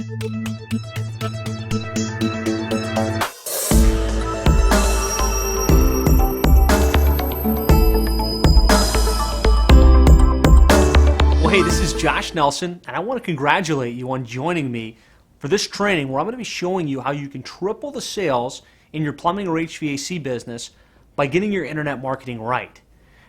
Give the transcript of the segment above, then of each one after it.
Well, hey, this is Josh Nelson, and I want to congratulate you on joining me for this training where I'm going to be showing you how you can triple the sales in your plumbing or HVAC business by getting your internet marketing right.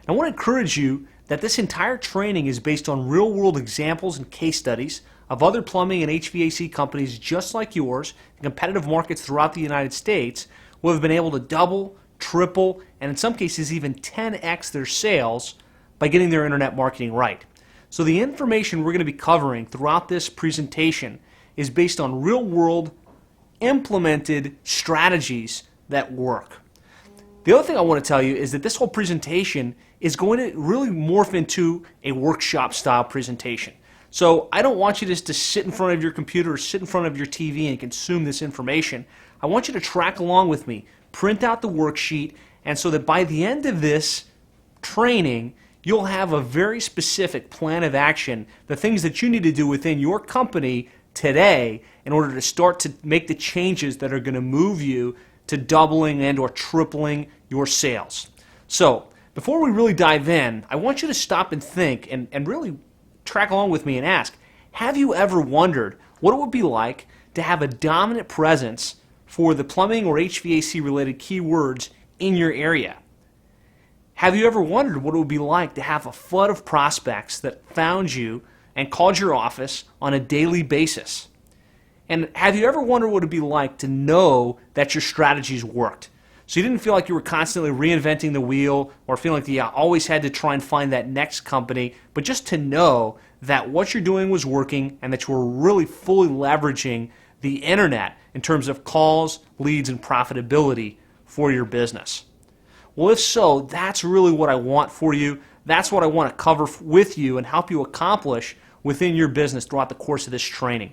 And I want to encourage you that this entire training is based on real-world examples and case studies of other plumbing and HVAC companies just like yours in competitive markets throughout the United States who have been able to double, triple, and in some cases even 10x their sales by getting their internet marketing right. So the information we're going to be covering throughout this presentation is based on real-world implemented strategies that work. The other thing I want to tell you is that this whole presentation is going to really morph into a workshop-style presentation. So I don't want you just to sit in front of your computer or sit in front of your TV and consume this information. I want you to track along with me, print out the worksheet, and so that by the end of this training, you'll have a very specific plan of action, the things that you need to do within your company today in order to start to make the changes that are going to move you to doubling and or tripling your sales. So before we really dive in, I want you to stop and think and really track along with me and ask, have you ever wondered what it would be like to have a dominant presence for the plumbing or HVAC related keywords in your area? Have you ever wondered what it would be like to have a flood of prospects that found you and called your office on a daily basis? And have you ever wondered what it would be like to know that your strategies worked? So you didn't feel like you were constantly reinventing the wheel or feeling like you always had to try and find that next company, but just to know that what you're doing was working and that you were really fully leveraging the internet in terms of calls, leads, and profitability for your business. Well, if so, that's really what I want for you. That's what I want to cover with you and help you accomplish within your business throughout the course of this training.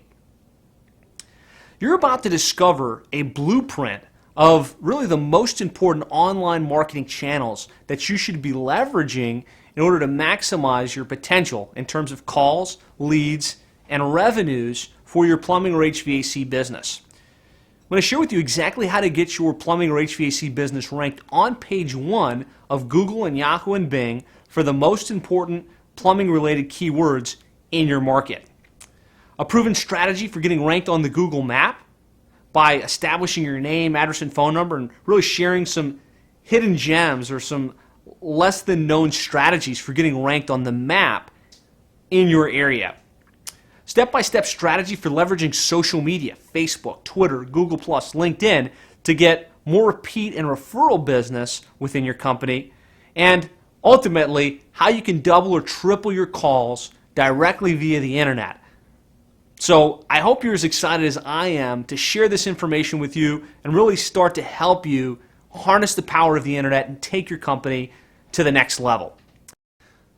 You're about to discover a blueprint of really the most important online marketing channels that you should be leveraging in order to maximize your potential in terms of calls, leads, and revenues for your plumbing or HVAC business. I'm going to share with you exactly how to get your plumbing or HVAC business ranked on page 1 of Google and Yahoo and Bing for the most important plumbing-related keywords in your market. A proven strategy for getting ranked on the Google map by establishing your name, address, and phone number and really sharing some hidden gems or some less than known strategies for getting ranked on the map in your area. Step-by-step strategy for leveraging social media, Facebook, Twitter, Google+, LinkedIn, to get more repeat and referral business within your company, and ultimately, how you can double or triple your calls directly via the internet. So I hope you're as excited as I am to share this information with you and really start to help you harness the power of the internet and take your company to the next level.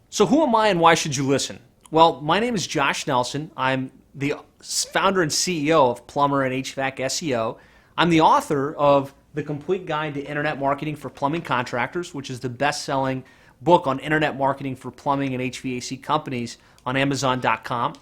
So who am I and why should you listen? Well, my name is Josh Nelson. I'm the founder and CEO of Plumber and HVAC SEO. I'm the author of The Complete Guide to Internet Marketing for Plumbing Contractors, which is the best-selling book on internet marketing for plumbing and HVAC companies on Amazon.com.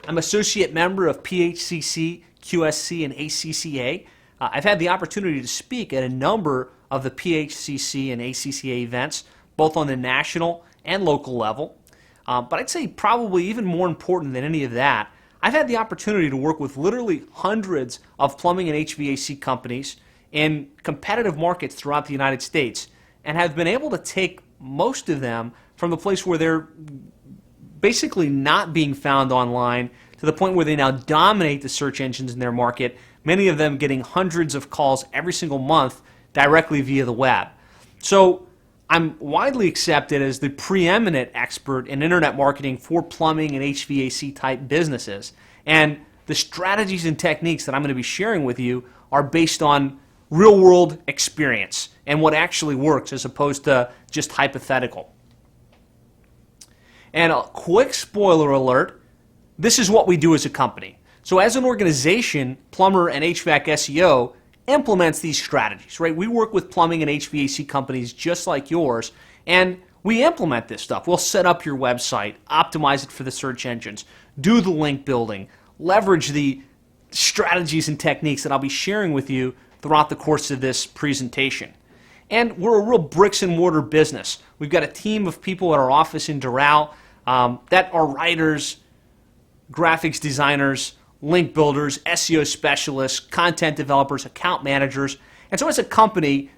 I'm associate member of PHCC, QSC, and ACCA. I've had the opportunity to speak at a number of the PHCC and ACCA events, both on the national and local level. But I'd say probably even more important than any of that, I've had the opportunity to work with literally hundreds of plumbing and HVAC companies in competitive markets throughout the United States and have been able to take most of them from the place where they're basically not being found online to the point where they now dominate the search engines in their market, many of them getting hundreds of calls every single month directly via the web. So I'm widely accepted as the preeminent expert in internet marketing for plumbing and HVAC type businesses. And the strategies and techniques that I'm going to be sharing with you are based on real world experience and what actually works as opposed to just hypothetical. And a quick spoiler alert, this is what we do as a company. So as an organization, Plumber and HVAC SEO implements these strategies, right? We work with plumbing and HVAC companies just like yours, and we implement this stuff. We'll set up your website, optimize it for the search engines, do the link building, leverage the strategies and techniques that I'll be sharing with you throughout the course of this presentation. And we're a real bricks and mortar business. We've got a team of people at our office in Doral that are writers, graphics designers, link builders, SEO specialists, content developers, account managers. And so as a company,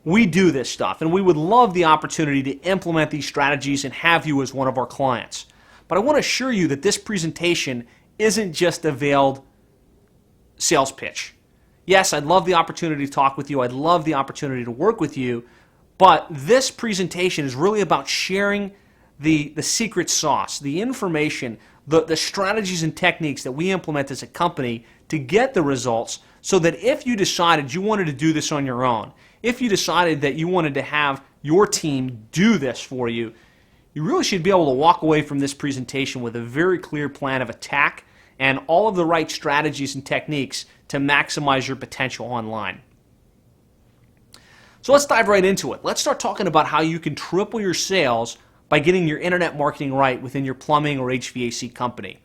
we do this stuff, and we would love the opportunity to implement these strategies and have you as one of our clients. But I want to assure you that this presentation isn't just a veiled sales pitch. Yes, I'd love the opportunity to talk with you. I'd love the opportunity to work with you. But this presentation is really about sharing the secret sauce, the information, the strategies and techniques that we implement as a company to get the results, so that if you decided you wanted to do this on your own, if you decided that you wanted to have your team do this for you, you really should be able to walk away from this presentation with a very clear plan of attack and all of the right strategies and techniques to maximize your potential online. So let's dive right into it. Let's start talking about how you can triple your sales by getting your internet marketing right within your plumbing or HVAC company.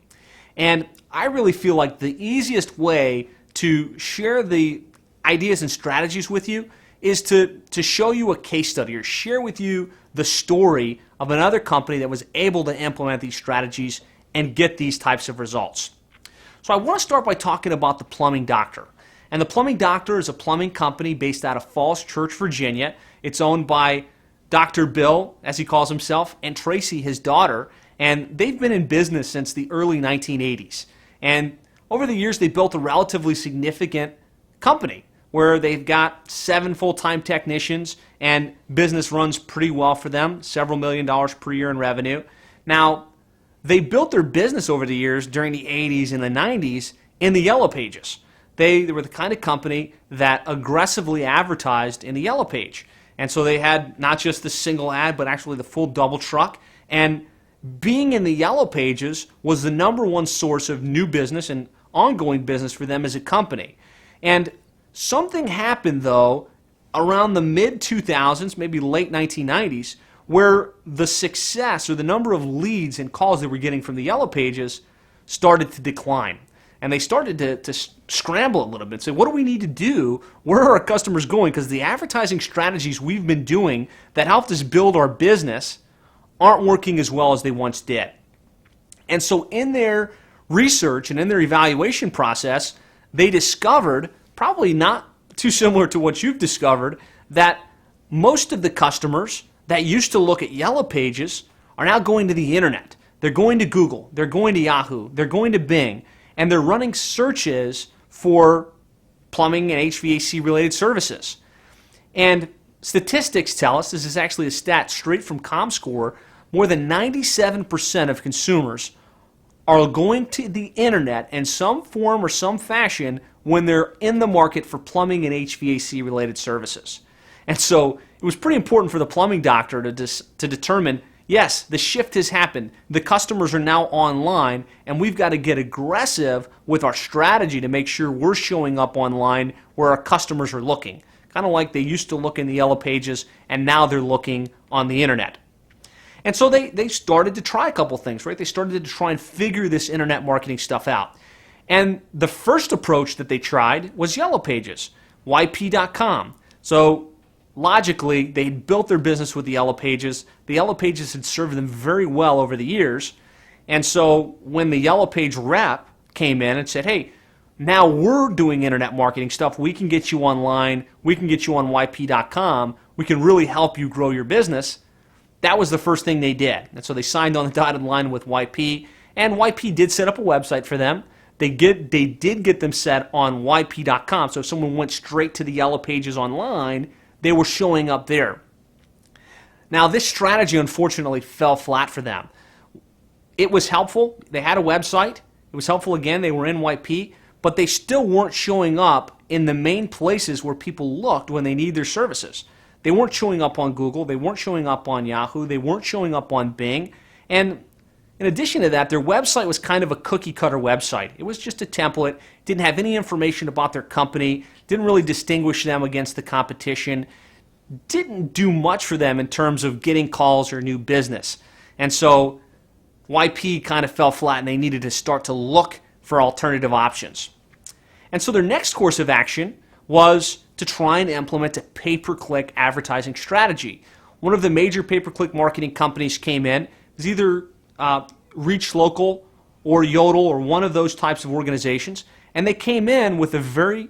And I really feel like the easiest way to share the ideas and strategies with you is to show you a case study or share with you the story of another company that was able to implement these strategies and get these types of results. So I want to start by talking about the Plumbing Doctor. And the Plumbing Doctor is a plumbing company based out of Falls Church, Virginia. It's owned by Dr. Bill, as he calls himself, and Tracy, his daughter. And they've been in business since the early 1980s. And over the years, they built a relatively significant company where they've got 7 full-time technicians, and business runs pretty well for them, several $1,000,000 per year in revenue. Now, they built their business over the years during the 80s and the 90s in the Yellow Pages. They were the kind of company that aggressively advertised in the Yellow Page. And so they had not just the single ad, but actually the full double truck. And being in the Yellow Pages was the #1 source of new business and ongoing business for them as a company. And something happened, though, around the mid-2000s, maybe late 1990s, where the success or the number of leads and calls they were getting from the Yellow Pages started to decline. And they started to scramble a little bit, say, what do we need to do? Where are our customers going? Because the advertising strategies we've been doing that helped us build our business aren't working as well as they once did. And so in their research and in their evaluation process, they discovered, probably not too similar to what you've discovered, that most of the customers that used to look at Yellow Pages are now going to the internet. They're going to Google, they're going to Yahoo, they're going to Bing, and they're running searches for plumbing and HVAC related services. And statistics tell us, this is actually a stat straight from ComScore, more than 97% of consumers are going to the internet in some form or some fashion when they're in the market for plumbing and HVAC related services. And so it was pretty important for the Plumbing Doctor to determine, yes, the shift has happened. The customers are now online, and we've got to get aggressive with our strategy to make sure we're showing up online where our customers are looking. Kind of like they used to look in the Yellow Pages, and now they're looking on the internet. And so they started to try a couple things, right? They started to try and figure this internet marketing stuff out. And the first approach that they tried was Yellow Pages, YP.com. So logically, they had built their business with the Yellow Pages. The Yellow Pages had served them very well over the years. And so when the Yellow Page rep came in and said, hey, now we're doing internet marketing stuff. We can get you online. We can get you on YP.com. We can really help you grow your business. That was the first thing they did. And so they signed on the dotted line with YP. And YP did set up a website for them. They did get them set on YP.com. So if someone went straight to the Yellow Pages online, they were showing up there. Now, this strategy, unfortunately, fell flat for them. It was helpful. They had a website. It was helpful again. They were in YP. But they still weren't showing up in the main places where people looked when they need their services. They weren't showing up on Google. They weren't showing up on Yahoo. They weren't showing up on Bing. And in addition to that, their website was kind of a cookie-cutter website. It was just a template. Didn't have any information about their company. Didn't really distinguish them against the competition. Didn't do much for them in terms of getting calls or new business. And so YP kind of fell flat, and they needed to start to look for alternative options. And so their next course of action was to try and implement a pay-per-click advertising strategy. One of the major pay-per-click marketing companies came in. It was either Reach Local or Yodel or one of those types of organizations, and they came in with a very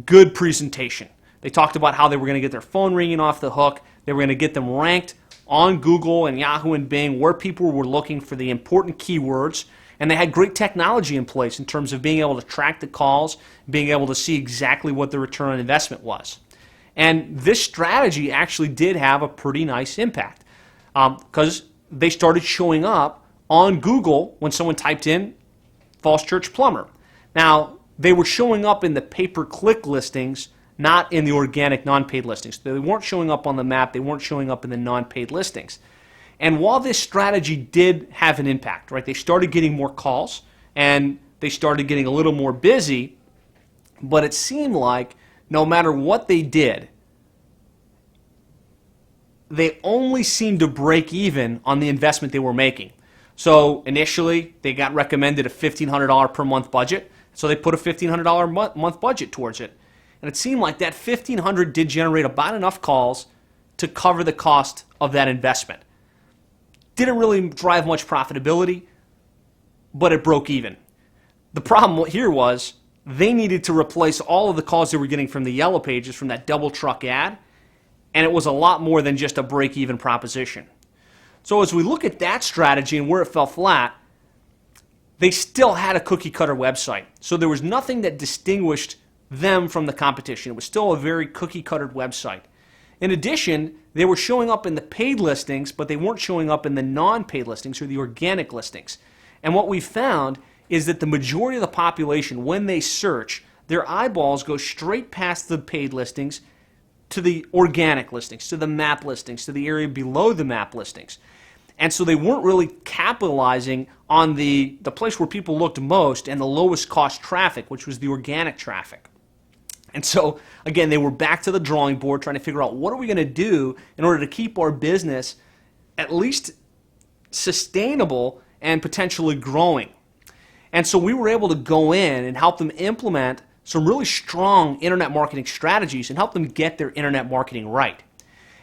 good presentation. They talked about how they were going to get their phone ringing off the hook. They were going to get them ranked on Google and Yahoo and Bing where people were looking for the important keywords. And they had great technology in place in terms of being able to track the calls, being able to see exactly what the return on investment was. And this strategy actually did have a pretty nice impact because they started showing up on Google when someone typed in Falls Church Plumber. Now, they were showing up in the pay-per-click listings, not in the organic non-paid listings. They weren't showing up on the map. They weren't showing up in the non-paid listings. And while this strategy did have an impact, right, they started getting more calls and they started getting a little more busy, but it seemed like no matter what they did, they only seemed to break even on the investment they were making. So initially, they got recommended a $1,500 per month budget, so they put a $1,500 month budget towards it. And it seemed like that $1,500 did generate about enough calls to cover the cost of that investment. Didn't really drive much profitability, but it broke even. The problem here was they needed to replace all of the calls they were getting from the Yellow Pages from that double truck ad, and it was a lot more than just a break-even proposition. So as we look at that strategy and where it fell flat, they still had a cookie-cutter website. So there was nothing that distinguished them from the competition. It was still a very cookie-cutter website. In addition, they were showing up in the paid listings, but they weren't showing up in the non-paid listings or the organic listings. And what we found is that the majority of the population, when they search, their eyeballs go straight past the paid listings to the organic listings, to the map listings, to the area below the map listings. And so they weren't really capitalizing on the place where people looked most and the lowest cost traffic, which was the organic traffic. And so, again, they were back to the drawing board trying to figure out what are we going to do in order to keep our business at least sustainable and potentially growing. And so we were able to go in and help them implement some really strong internet marketing strategies and help them get their internet marketing right.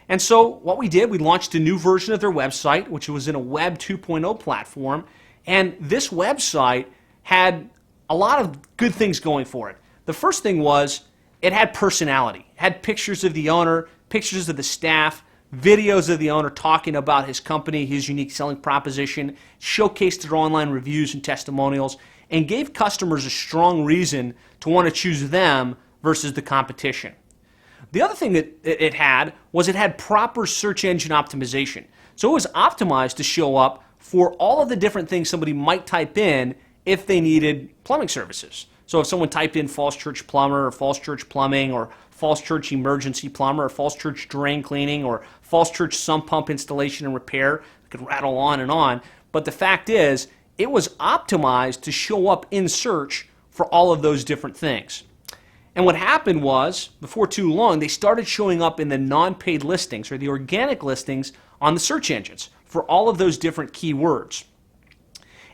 And so what we did, we launched a new version of their website, which was in a Web 2.0 platform. And this website had a lot of good things going for it. The first thing was it had personality. It had pictures of the owner, pictures of the staff, videos of the owner talking about his company, his unique selling proposition, showcased their online reviews and testimonials, and gave customers a strong reason to want to choose them versus the competition. The other thing that it had was it had proper search engine optimization. So it was optimized to show up for all of the different things somebody might type in if they needed plumbing services. So if someone typed in Falls Church Plumber or Falls Church Plumbing or Falls Church Emergency Plumber or Falls Church Drain Cleaning or Falls Church Sump Pump Installation and Repair, I could rattle on and on. But the fact is, it was optimized to show up in search for all of those different things. And what happened was, before too long, they started showing up in the non-paid listings or the organic listings on the search engines for all of those different keywords.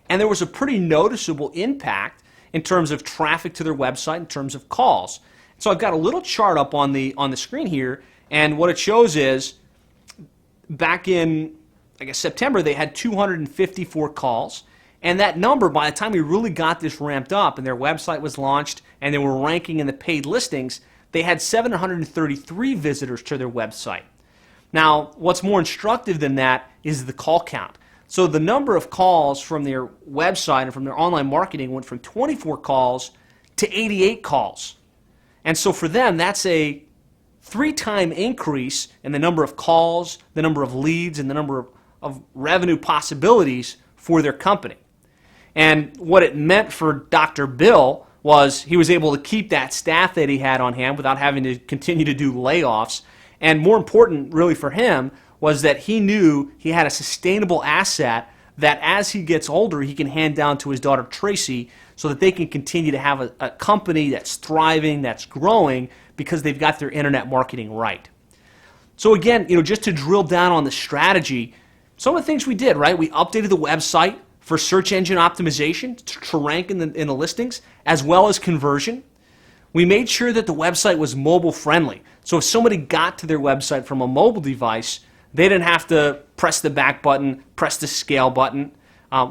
And there was a pretty noticeable impact in terms of traffic to their website, in terms of calls. So I've got a little chart up on the screen here, and what it shows is back in, I guess, September, they had 254 calls. And that number, by the time we really got this ramped up and their website was launched and they were ranking in the paid listings, they had 733 visitors to their website. Now, what's more instructive than that is the call count. So the number of calls from their website and from their online marketing went from 24 calls to 88 calls. And so for them, that's a 3-time increase in the number of calls, the number of leads, and the number of revenue possibilities for their company. And what it meant for Dr. Bill was he was able to keep that staff that he had on hand without having to continue to do layoffs. And more important, really, for him was that he knew he had a sustainable asset that as he gets older, he can hand down to his daughter Tracy so that they can continue to have a company that's thriving, that's growing, because they've got their internet marketing right. So again, just to drill down on the strategy, some of the things we did, right? We updated the website for search engine optimization to rank in the listings, as well as conversion. We made sure that the website was mobile friendly. So if somebody got to their website from a mobile device, they didn't have to press the back button, press the scale button.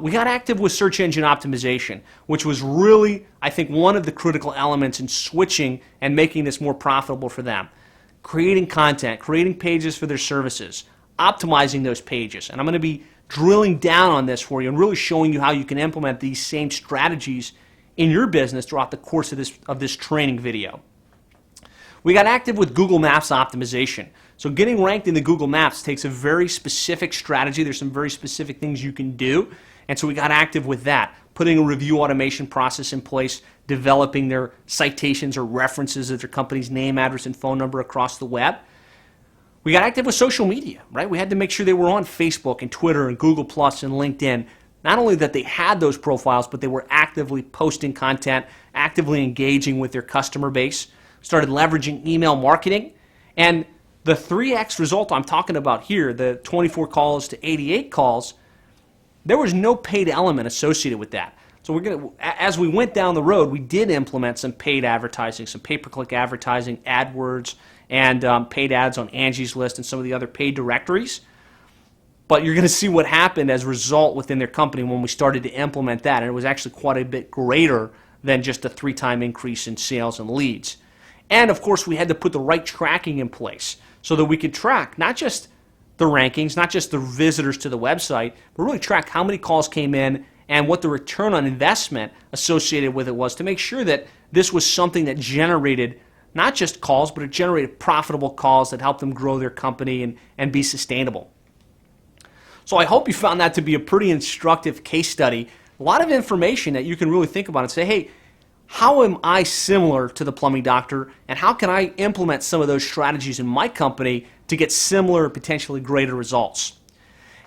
We got active with search engine optimization, which was really, I think, one of the critical elements in switching and making this more profitable for them. Creating content, creating pages for their services, optimizing those pages. And I'm going to be drilling down on this for you and really showing you how you can implement these same strategies in your business throughout the course of this training video. We got active with Google Maps optimization. So getting ranked in the Google Maps takes a very specific strategy. There's some very specific things you can do. And so we got active with that, putting a review automation process in place, developing their citations or references of their company's name, address, and phone number across the web. We got active with social media, right? We had to make sure they were on Facebook and Twitter and Google Plus and LinkedIn. Not only that they had those profiles, but they were actively posting content, actively engaging with their customer base, started leveraging email marketing. And the 3x result I'm talking about here, the 24 calls to 88 calls, there was no paid element associated with that. So as we went down the road, we did implement some paid advertising, some pay-per-click advertising, AdWords, and paid ads on Angie's List and some of the other paid directories. But you're going to see what happened as a result within their company when we started to implement that. And it was actually quite a bit greater than just a 3-time increase in sales and leads. And of course, we had to put the right tracking in place so that we could track not just the rankings, not just the visitors to the website, but really track how many calls came in and what the return on investment associated with it was, to make sure that this was something that generated not just calls, but it generated profitable calls that helped them grow their company and be sustainable. So I hope you found that to be a pretty instructive case study. A lot of information that you can really think about and say, hey, how am I similar to the plumbing doctor, and how can I implement some of those strategies in my company to get similar, potentially greater results?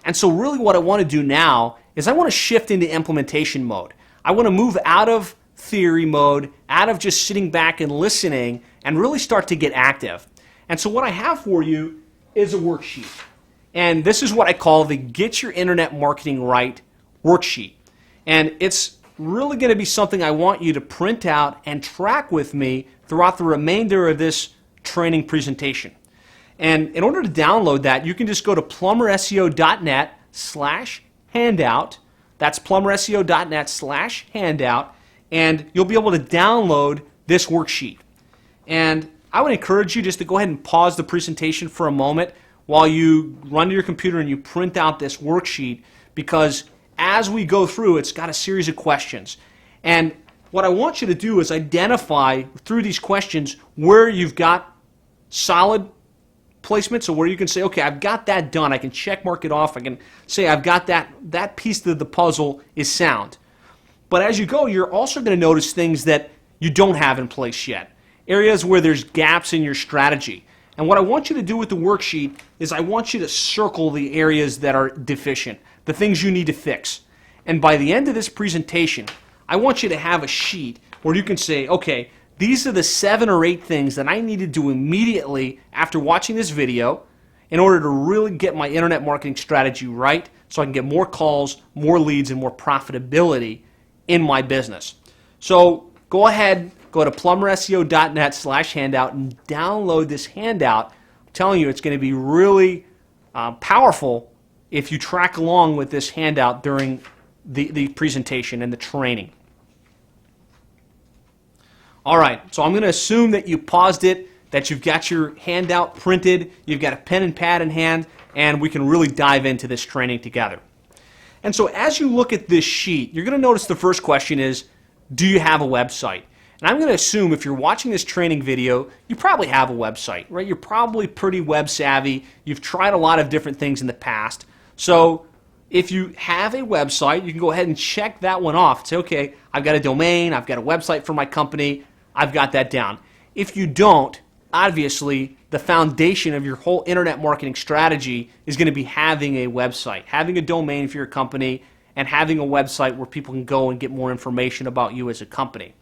And so really what I want to do now is I want to shift into implementation mode. I want to move out of theory mode, out of just sitting back and listening, and really start to get active. And so what I have for you is a worksheet. And this is what I call the Get Your Internet Marketing Right worksheet. And it's really going to be something I want you to print out and track with me throughout the remainder of this training presentation. And in order to download that, you can just go to plumberseo.net/handout. That's plumberseo.net/handout. And you'll be able to download this worksheet. And I would encourage you just to go ahead and pause the presentation for a moment while you run to your computer and you print out this worksheet, because as we go through, it's got a series of questions. And what I want you to do is identify through these questions where you've got solid placement, so where you can say, okay, I've got that done. I can check mark it off. I can say I've got that piece of the puzzle is sound. But as you go, you're also going to notice things that you don't have in place yet, areas where there's gaps in your strategy. And what I want you to do with the worksheet is I want you to circle the areas that are deficient, the things you need to fix. And by the end of this presentation, I want you to have a sheet where you can say, okay, these are the 7 or 8 things that I need to do immediately after watching this video in order to really get my internet marketing strategy right, so I can get more calls, more leads, and more profitability in my business. So go ahead, go to plumberseo.net/handout and download this handout. I'm telling you, it's going to be really powerful if you track along with this handout during the presentation and the training. All right, so I'm going to assume that you paused it, that you've got your handout printed, you've got a pen and pad in hand, and we can really dive into this training together. And so as you look at this sheet, you're going to notice the first question is, do you have a website? And I'm going to assume if you're watching this training video, you probably have a website, right? You're probably pretty web savvy. You've tried a lot of different things in the past. So if you have a website, you can go ahead and check that one off. Say, okay, I've got a domain, I've got a website for my company, I've got that down. If you don't, obviously, the foundation of your whole internet marketing strategy is going to be having a website, having a domain for your company, and having a website where people can go and get more information about you as a company.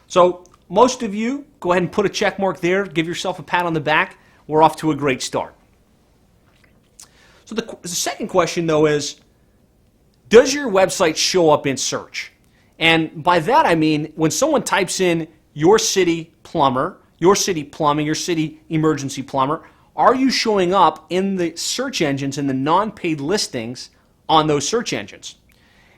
So most of you, go ahead and put a check mark there. Give yourself a pat on the back. We're off to a great start. So the second question, though, is does your website show up in search? And by that I mean when someone types in your city plumber, your city plumbing, your city emergency plumber, are you showing up in the search engines, in the non-paid listings on those search engines?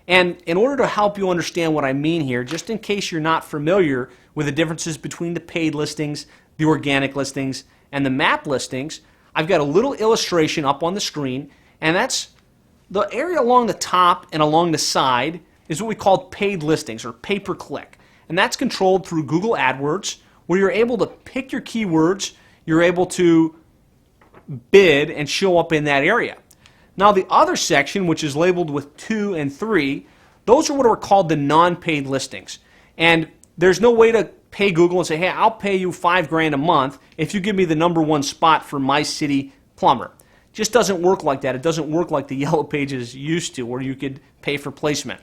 And in order to help you understand what I mean here, just in case you're not familiar with the differences between the paid listings, the organic listings, and the map listings, I've got a little illustration up on the screen, and that's the area along the top and along the side is what we call paid listings or pay-per-click. And that's controlled through Google AdWords, where you're able to pick your keywords, you're able to bid and show up in that area. Now the other section, which is labeled with 2 and 3, those are what are called the non-paid listings. And there's no way to pay Google and say, hey, I'll pay you $5,000 a month if you give me the #1 spot for my city plumber. It just doesn't work like that. It doesn't work like the Yellow Pages used to, where you could pay for placement.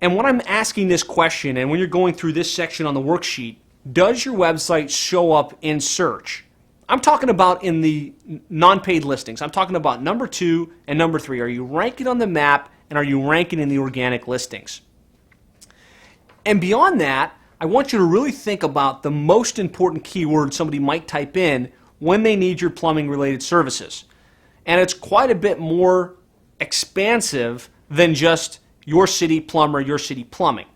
And when I'm asking this question, and when you're going through this section on the worksheet, does your website show up in search? I'm talking about in the non-paid listings. I'm talking about number 2 and number 3. Are you ranking on the map, and are you ranking in the organic listings? And beyond that, I want you to really think about the most important keyword somebody might type in when they need your plumbing-related services. And it's quite a bit more expansive than just your city plumber, your city plumbing.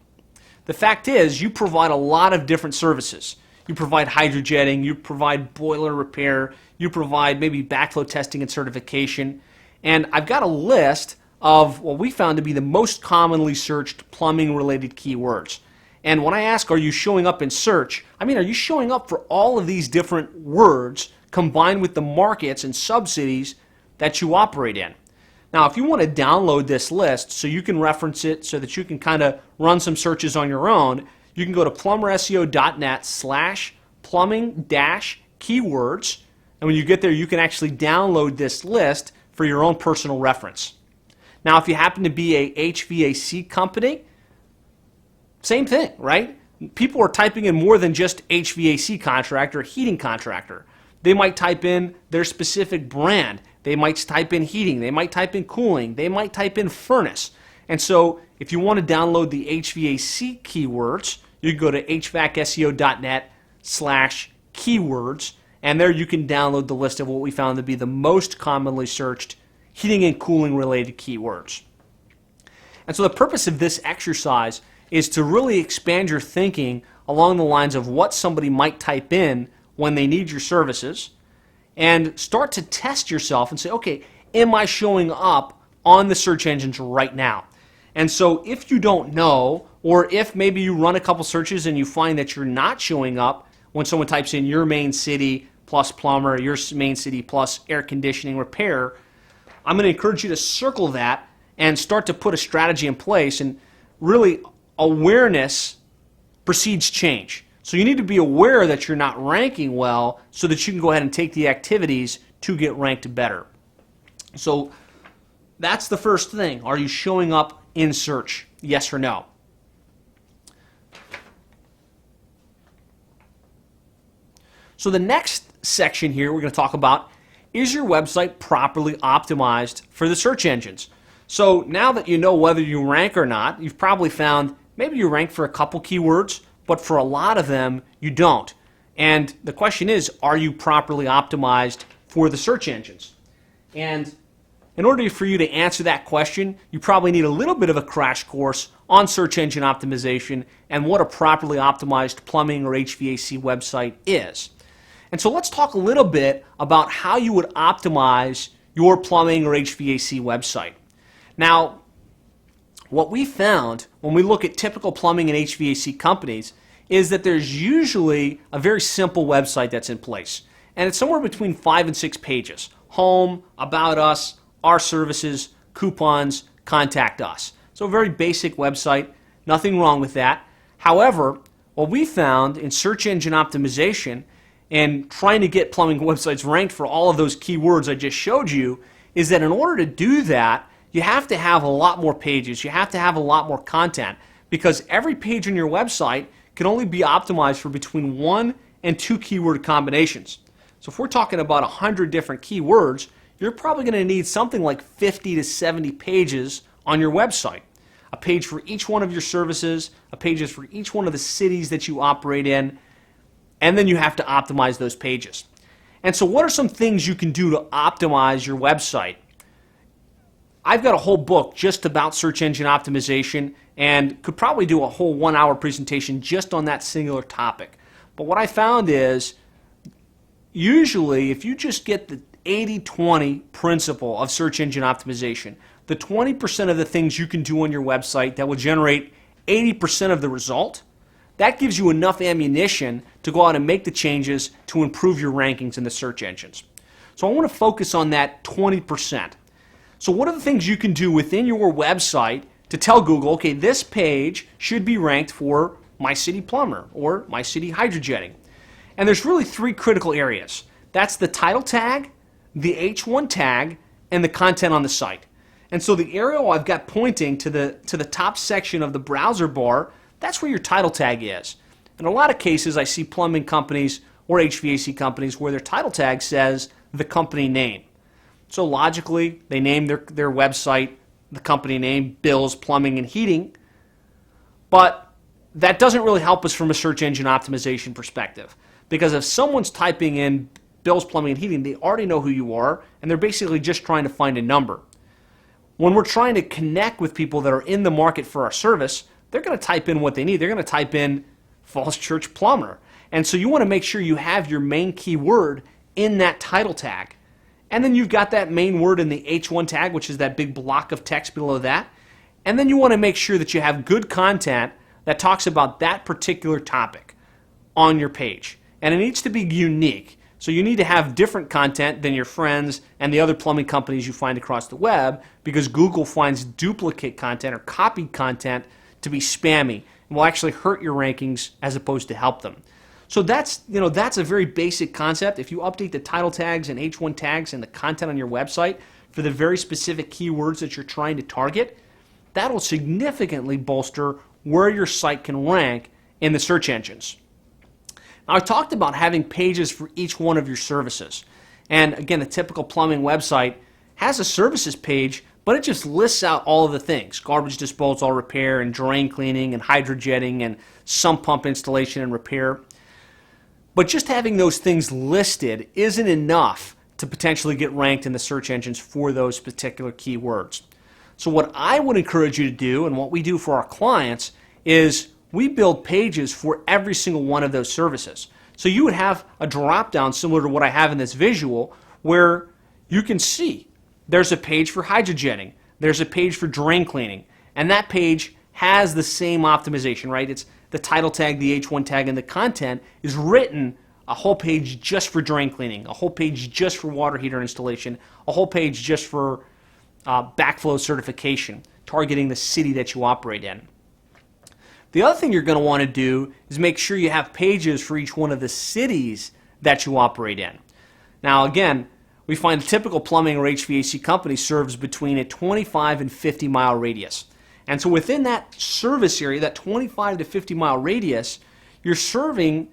The fact is, you provide a lot of different services. You provide hydrojetting, you provide boiler repair, you provide maybe backflow testing and certification. And I've got a list of what we found to be the most commonly searched plumbing-related keywords. And when I ask, are you showing up in search, I mean, are you showing up for all of these different words combined with the markets and subcities that you operate in? Now, if you want to download this list so you can reference it so that you can kind of run some searches on your own, you can go to plumberseo.net/plumbing-keywords, and when you get there, you can actually download this list for your own personal reference. Now, if you happen to be a HVAC company, same thing, right? People are typing in more than just HVAC contractor, heating contractor. They might type in their specific brand. They might type in heating. They might type in cooling. They might type in furnace. And so if you want to download the HVAC keywords, you can go to hvacseo.net/keywords, and there you can download the list of what we found to be the most commonly searched heating and cooling related keywords. And so the purpose of this exercise is to really expand your thinking along the lines of what somebody might type in when they need your services, and start to test yourself and say, okay, am I showing up on the search engines right now? And so if you don't know, or if maybe you run a couple searches and you find that you're not showing up when someone types in your main city plus plumber, your main city plus air conditioning repair, I'm going to encourage you to circle that and start to put a strategy in place. And really, awareness precedes change. So you need to be aware that you're not ranking well so that you can go ahead and take the activities to get ranked better. So that's the first thing. Are you showing up in search? Yes or no? So the next section here we're going to talk about, is your website properly optimized for the search engines? So now that you know whether you rank or not, you've probably found maybe you rank for a couple keywords, but for a lot of them you don't. And the question is, are you properly optimized for the search engines? And in order for you to answer that question, you probably need a little bit of a crash course on search engine optimization and what a properly optimized plumbing or HVAC website is. And so let's talk a little bit about how you would optimize your plumbing or HVAC website. Now, what we found when we look at typical plumbing and HVAC companies is that there's usually a very simple website that's in place. And it's somewhere between 5 and 6 pages. Home, about us, our services, coupons, contact us. So a very basic website, nothing wrong with that. However, what we found in search engine optimization and trying to get plumbing websites ranked for all of those keywords I just showed you is that in order to do that, you have to have a lot more pages. You have to have a lot more content, because every page on your website can only be optimized for between 1 and 2 keyword combinations. So if we're talking about 100 different keywords, you're probably going to need something like 50 to 70 pages on your website. A page for each one of your services, a page for each one of the cities that you operate in, and then you have to optimize those pages. And so what are some things you can do to optimize your website? I've got a whole book just about search engine optimization and could probably do a whole 1-hour presentation just on that singular topic. But what I found is usually if you just get the 80-20 principle of search engine optimization, the 20% of the things you can do on your website that will generate 80% of the result, that gives you enough ammunition to go out and make the changes to improve your rankings in the search engines. So I want to focus on that 20%. So what are the things you can do within your website to tell Google, okay, this page should be ranked for My City Plumber or My City Hydrojetting? And there's really 3 critical areas. That's the title tag, the H1 tag, and the content on the site. And so the arrow I've got pointing to the top section of the browser bar, that's where your title tag is. In a lot of cases, I see plumbing companies or HVAC companies where their title tag says the company name. So logically, they name their website, the company name, Bill's Plumbing and Heating, but that doesn't really help us from a search engine optimization perspective. Because if someone's typing in Bill's Plumbing and Heating, they already know who you are, and they're basically just trying to find a number. When we're trying to connect with people that are in the market for our service, they're going to type in what they need. They're going to type in Falls Church Plumber. And so you want to make sure you have your main keyword in that title tag. And then you've got that main word in the H1 tag, which is that big block of text below that. And then you want to make sure that you have good content that talks about that particular topic on your page. And it needs to be unique. So you need to have different content than your friends and the other plumbing companies you find across the web, because Google finds duplicate content or copied content to be spammy and will actually hurt your rankings as opposed to help them. So that's a very basic concept. If you update the title tags and H1 tags and the content on your website for the very specific keywords that you're trying to target, that'll significantly bolster where your site can rank in the search engines. Now, I talked about having pages for each one of your services. And again, the typical plumbing website has a services page, but it just lists out all of the things: garbage disposal, repair, and drain cleaning, and hydrojetting, and sump pump installation and repair. But just having those things listed isn't enough to potentially get ranked in the search engines for those particular keywords. So what I would encourage you to do, and what we do for our clients, is we build pages for every single one of those services. So you would have a drop-down similar to what I have in this visual, where you can see there's a page for hydrojetting, there's a page for drain cleaning, and that page has the same optimization, right? It's the title tag, the H1 tag, and the content is written a whole page just for drain cleaning, a whole page just for water heater installation, a whole page just for backflow certification, targeting the city that you operate in. The other thing you're going to want to do is make sure you have pages for each one of the cities that you operate in. Now again, we find a typical plumbing or HVAC company serves between a 25 and 50 mile radius. And so within that service area, that 25 to 50 mile radius, you're serving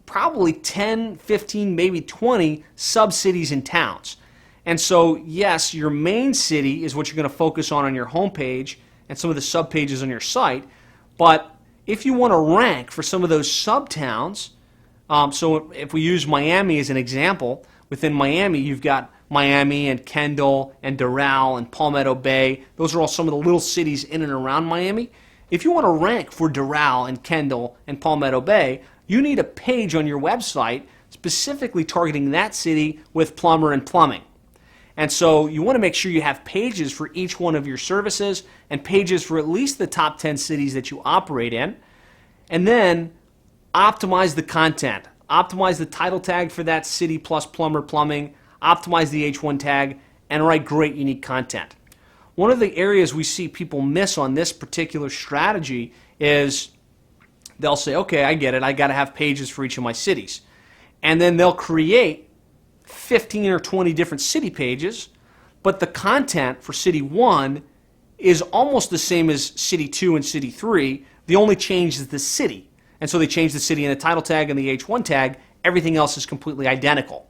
probably 10, 15, maybe 20 sub-cities and towns. And so yes, your main city is what you're going to focus on your homepage and some of the sub-pages on your site. But if you want to rank for some of those sub-towns, so if we use Miami as an example, within Miami you've got Miami and Kendall and Doral and Palmetto Bay. Those are all some of the little cities in and around Miami. If you want to rank for Doral and Kendall and Palmetto Bay, you need a page on your website specifically targeting that city with plumber and plumbing. And so you want to make sure you have pages for each one of your services and pages for at least the top 10 cities that you operate in. And then optimize the content. Optimize the title tag for that city plus plumber plumbing. Optimize the H1 tag and write great unique content. One of the areas we see people miss on this particular strategy is they'll say, okay, I get it. I got to have pages for each of my cities. And then they'll create 15 or 20 different city pages, but the content for City 1 is almost the same as City 2 and City 3. The only change is the city. And so they change the city in the title tag and the H1 tag. Everything else is completely identical.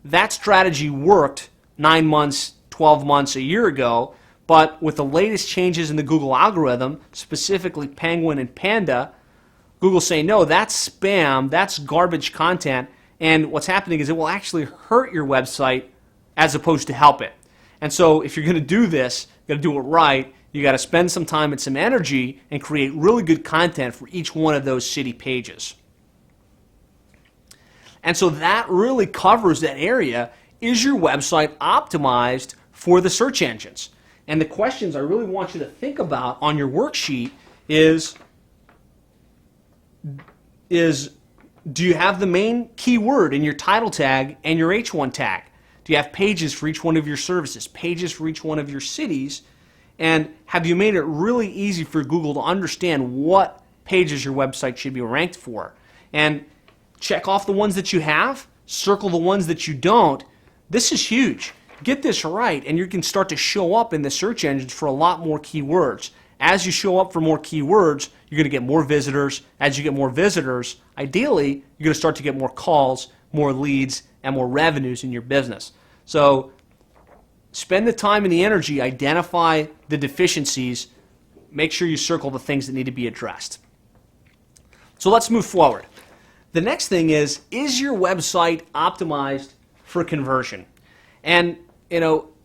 that strategy worked 9 months, 12 months, a year ago, but with the latest changes in the Google algorithm, specifically Penguin and Panda, Google's saying, no, that's spam, that's garbage content, and what's happening is it will actually hurt your website as opposed to help it. And so if you're going to do this, you got to do it right. You got to spend some time and some energy and create really good content for each one of those city pages. And so that really covers that area. Is your website optimized for the search engines? And the questions I really want you to think about on your worksheet is do you have the main keyword in your title tag and your H1 tag? Do you have pages for each one of your services, pages for each one of your cities? And have you made it really easy for Google to understand what pages your website should be ranked for? And check off the ones that you have, circle the ones that you don't. This is huge. Get this right, and you can start to show up in the search engines for a lot more keywords. As you show up for more keywords, you're going to get more visitors. As you get more visitors, ideally, you're going to start to get more calls, more leads, and more revenues in your business. So spend the time and the energy, identify the deficiencies, make sure you circle the things that need to be addressed. So let's move forward. The next thing is your website optimized for conversion? And,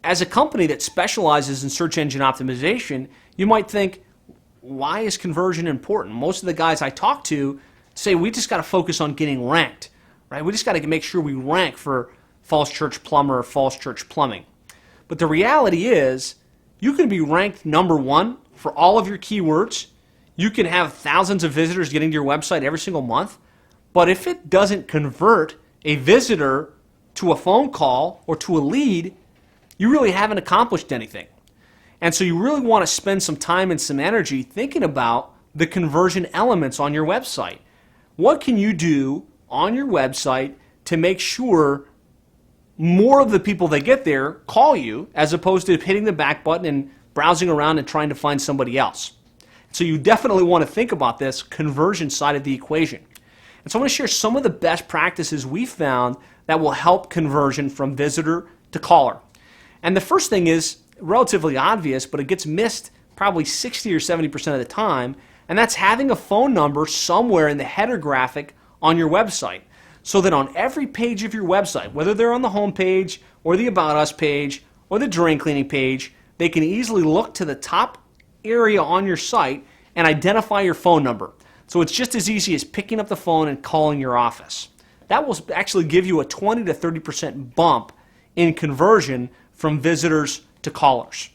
as a company that specializes in search engine optimization, you might think, why is conversion important? Most of the guys I talk to say we just got to focus on getting ranked, right? We just got to make sure we rank for Falls Church Plumber or Falls Church Plumbing. But the reality is you can be ranked number one for all of your keywords. You can have thousands of visitors getting to your website every single month. But if it doesn't convert a visitor to a phone call or to a lead, you really haven't accomplished anything. And so you really want to spend some time and some energy thinking about the conversion elements on your website. What can you do on your website to make sure more of the people that get there call you as opposed to hitting the back button and browsing around and trying to find somebody else? So you definitely want to think about this conversion side of the equation. And so I want to share some of the best practices we found that will help conversion from visitor to caller. And the first thing is relatively obvious, but it gets missed probably 60 or 70% of the time, and that's having a phone number somewhere in the header graphic on your website, so that on every page of your website, whether they're on the home page or the About Us page or the drain cleaning page, they can easily look to the top area on your site and identify your phone number. So it's just as easy as picking up the phone and calling your office. That will actually give you a 20 to 30% bump in conversion from visitors to callers.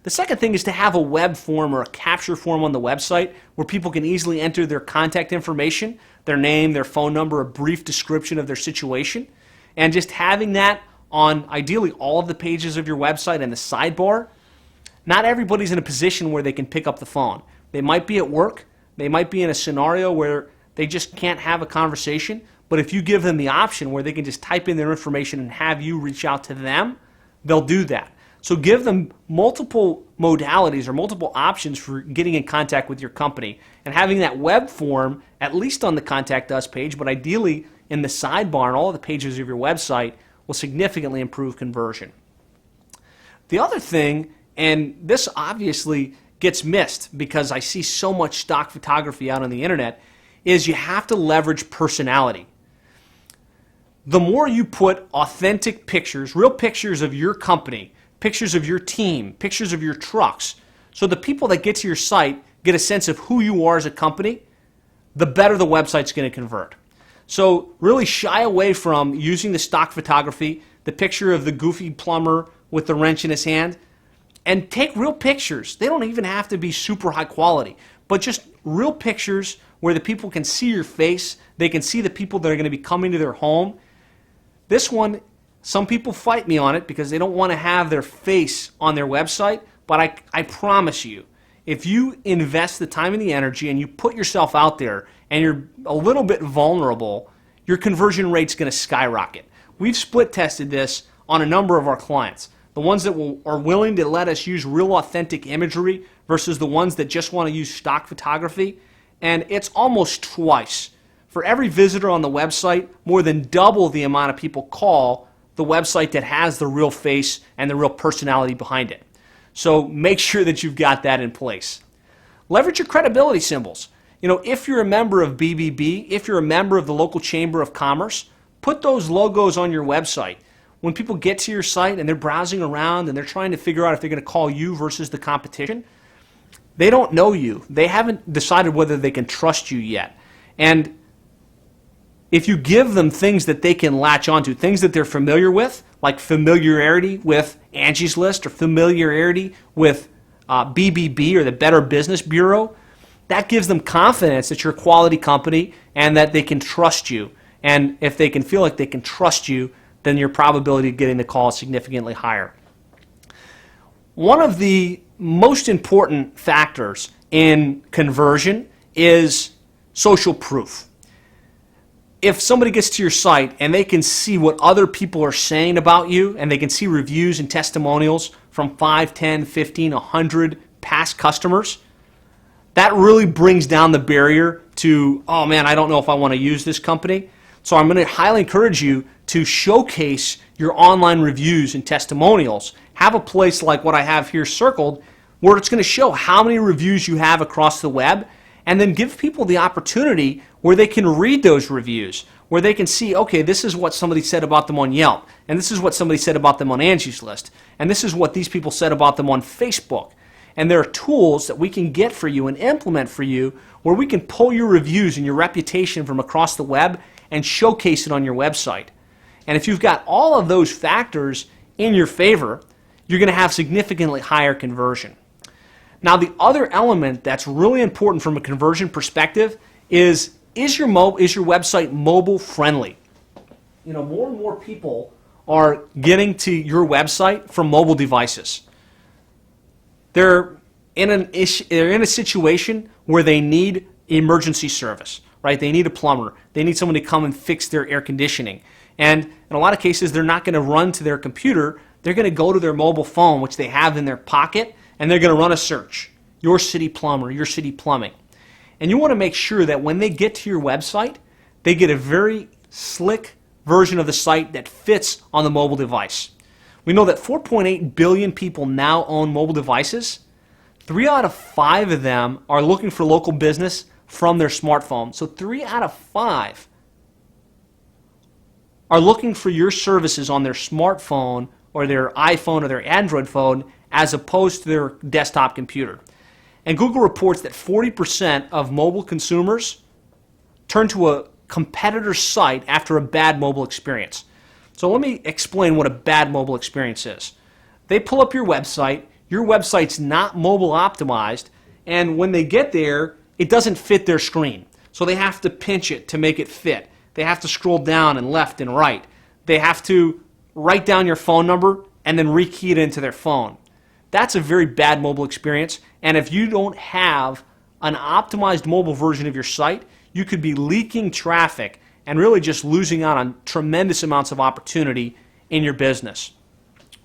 The second thing is to have a web form or a capture form on the website where people can easily enter their contact information, their name, their phone number, a brief description of their situation, and just having that on ideally all of the pages of your website and the sidebar. Not everybody's in a position where they can pick up the phone. They might be at work, they might be in a scenario where they just can't have a conversation, but if you give them the option where they can just type in their information and have you reach out to them, they'll do that. So give them multiple modalities or multiple options for getting in contact with your company. And having that web form, at least on the Contact Us page, but ideally in the sidebar and all of the pages of your website, will significantly improve conversion. The other thing, and this obviously gets missed because I see so much stock photography out on the internet, is you have to leverage personality. The more you put authentic pictures, real pictures of your company, pictures of your team, pictures of your trucks, so the people that get to your site get a sense of who you are as a company, the better the website's going to convert. So really shy away from using the stock photography, the picture of the goofy plumber with the wrench in his hand, and take real pictures. They don't even have to be super high quality, but just real pictures where the people can see your face, they can see the people that are going to be coming to their home. This one, some people fight me on it because they don't want to have their face on their website, but I promise you, if you invest the time and the energy and you put yourself out there and you're a little bit vulnerable, your conversion rate's going to skyrocket. We've split tested this on a number of our clients. The ones that are willing to let us use real authentic imagery versus the ones that just want to use stock photography, and it's almost twice. For every visitor on the website, more than double the amount of people call the website that has the real face and the real personality behind it. So make sure that you've got that in place. Leverage your credibility symbols. If you're a member of BBB, if you're a member of the local Chamber of Commerce, put those logos on your website. When people get to your site and they're browsing around and they're trying to figure out if they're going to call you versus the competition, they don't know you. They haven't decided whether they can trust you yet. And if you give them things that they can latch onto, things that they're familiar with, like familiarity with Angie's List or familiarity with BBB or the Better Business Bureau, that gives them confidence that you're a quality company and that they can trust you. And if they can feel like they can trust you, then your probability of getting the call is significantly higher. One of the most important factors in conversion is social proof. If somebody gets to your site and they can see what other people are saying about you, and they can see reviews and testimonials from 5, 10, 15, 100 past customers, that really brings down the barrier to, oh man, I don't know if I want to use this company. So I'm going to highly encourage you to showcase your online reviews and testimonials. Have a place like what I have here circled where it's going to show how many reviews you have across the web, and then give people the opportunity where they can read those reviews, where they can see, okay, this is what somebody said about them on Yelp, and this is what somebody said about them on Angie's List, and this is what these people said about them on Facebook. And there are tools that we can get for you and implement for you where we can pull your reviews and your reputation from across the web and showcase it on your website. And if you've got all of those factors in your favor, you're going to have significantly higher conversion. Now, the other element that's really important from a conversion perspective is your website mobile friendly? More and more people are getting to your website from mobile devices. They're in a situation where they need emergency service, right? They need a plumber. They need someone to come and fix their air conditioning. And in a lot of cases, they're not going to run to their computer. They're going to go to their mobile phone, which they have in their pocket, and they're going to run a search. Your city plumber, your city plumbing. And you want to make sure that when they get to your website, they get a very slick version of the site that fits on the mobile device. We know that 4.8 billion people now own mobile devices. 3 out of 5 of them are looking for local business from their smartphone. So 3 out of 5 are looking for your services on their smartphone or their iPhone or their Android phone as opposed to their desktop computer. And Google reports that 40% of mobile consumers turn to a competitor's site after a bad mobile experience. So let me explain what a bad mobile experience is. They pull up your website's not mobile optimized, and when they get there, it doesn't fit their screen. So they have to pinch it to make it fit. They have to scroll down and left and right. They have to write down your phone number and then rekey it into their phone. That's a very bad mobile experience, and if you don't have an optimized mobile version of your site, you could be leaking traffic and really just losing out on tremendous amounts of opportunity in your business.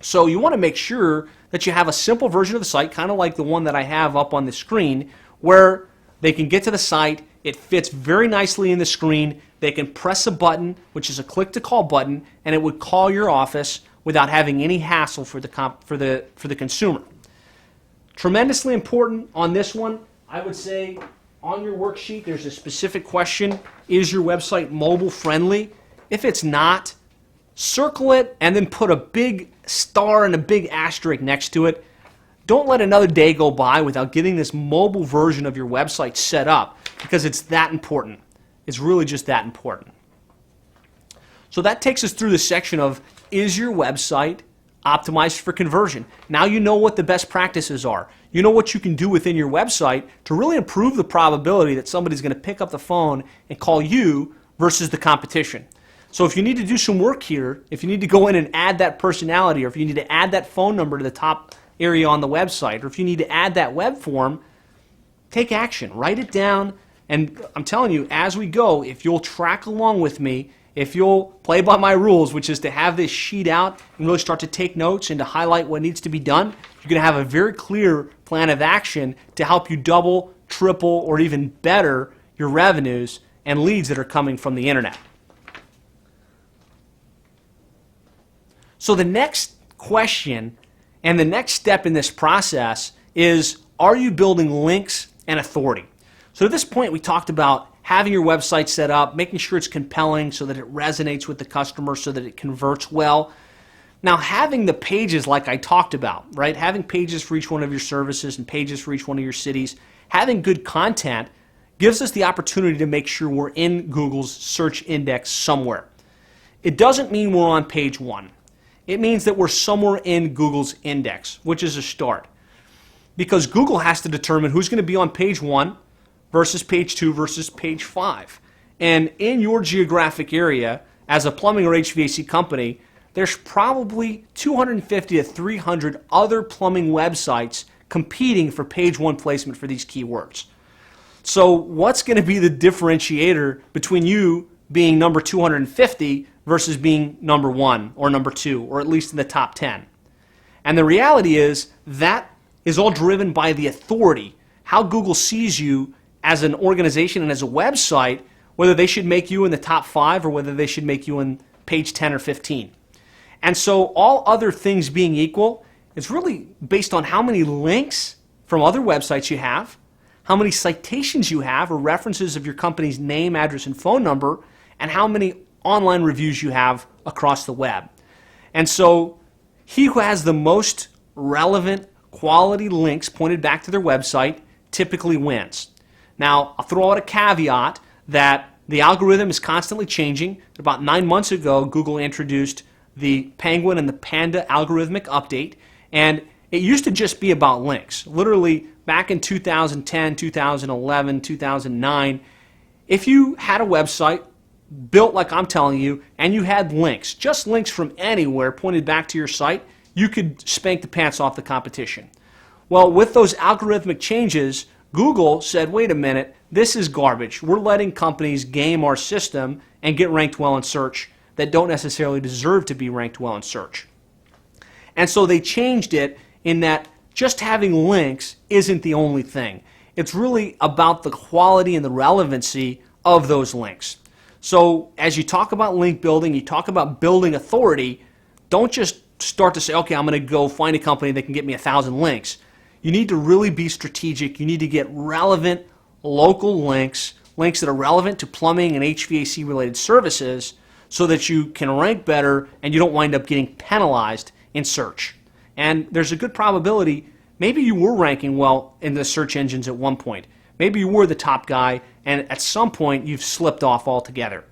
So you want to make sure that you have a simple version of the site, kind of like the one that I have up on the screen, where they can get to the site, it fits very nicely in the screen, they can press a button, which is a click to call button, and it would call your office without having any hassle for the consumer. Tremendously important on this one, I would say on your worksheet there's a specific question, is your website mobile friendly? If it's not, circle it and then put a big star and a big asterisk next to it. Don't let another day go by without getting this mobile version of your website set up, because it's that important. It's really just that important. So that takes us through the section of, is your website optimized for conversion? Now you know what the best practices are. You know what you can do within your website to really improve the probability that somebody's going to pick up the phone and call you versus the competition. So if you need to do some work here, if you need to go in and add that personality, or if you need to add that phone number to the top area on the website, or if you need to add that web form, take action. Write it down. And I'm telling you, as we go, if you'll track along with me, if you'll play by my rules, which is to have this sheet out and really start to take notes and to highlight what needs to be done, you're going to have a very clear plan of action to help you double, triple, or even better your revenues and leads that are coming from the internet. So the next question and the next step in this process is, are you building links and authority? So at this point, we talked about having your website set up, making sure it's compelling so that it resonates with the customer, so that it converts well. Now, having the pages like I talked about, right? Having pages for each one of your services and pages for each one of your cities, having good content gives us the opportunity to make sure we're in Google's search index somewhere. It doesn't mean we're on page 1. It means that we're somewhere in Google's index, which is a start. Because Google has to determine who's going to be on page 1 versus page 2 versus page 5. And in your geographic area, as a plumbing or HVAC company, there's probably 250 to 300 other plumbing websites competing for page 1 placement for these keywords. So what's going to be the differentiator between you being number 250 versus being number 1 or number 2, or at least in the top 10? And the reality is that is all driven by the authority, how Google sees you as an organization and as a website, whether they should make you in the top 5 or whether they should make you in page 10 or 15. And so all other things being equal, it's really based on how many links from other websites you have, how many citations you have or references of your company's name, address, and phone number, and how many online reviews you have across the web. And so he who has the most relevant quality links pointed back to their website typically wins. Now, I'll throw out a caveat that the algorithm is constantly changing. About 9 months ago, Google introduced the Penguin and the Panda algorithmic update, and it used to just be about links. Literally, back in 2010, 2011, 2009, if you had a website built like I'm telling you, and you had links, just links from anywhere pointed back to your site, you could spank the pants off the competition. Well, with those algorithmic changes, Google said, wait a minute, this is garbage. We're letting companies game our system and get ranked well in search that don't necessarily deserve to be ranked well in search. And so they changed it in that just having links isn't the only thing. It's really about the quality and the relevancy of those links. So as you talk about link building, you talk about building authority, don't just start to say, okay, I'm going to go find a company that can get me 1,000 links. You need to really be strategic. You need to get relevant local links, links that are relevant to plumbing and HVAC related services, so that you can rank better and you don't wind up getting penalized in search. And there's a good probability maybe you were ranking well in the search engines at one point. Maybe you were the top guy, and at some point you've slipped off altogether.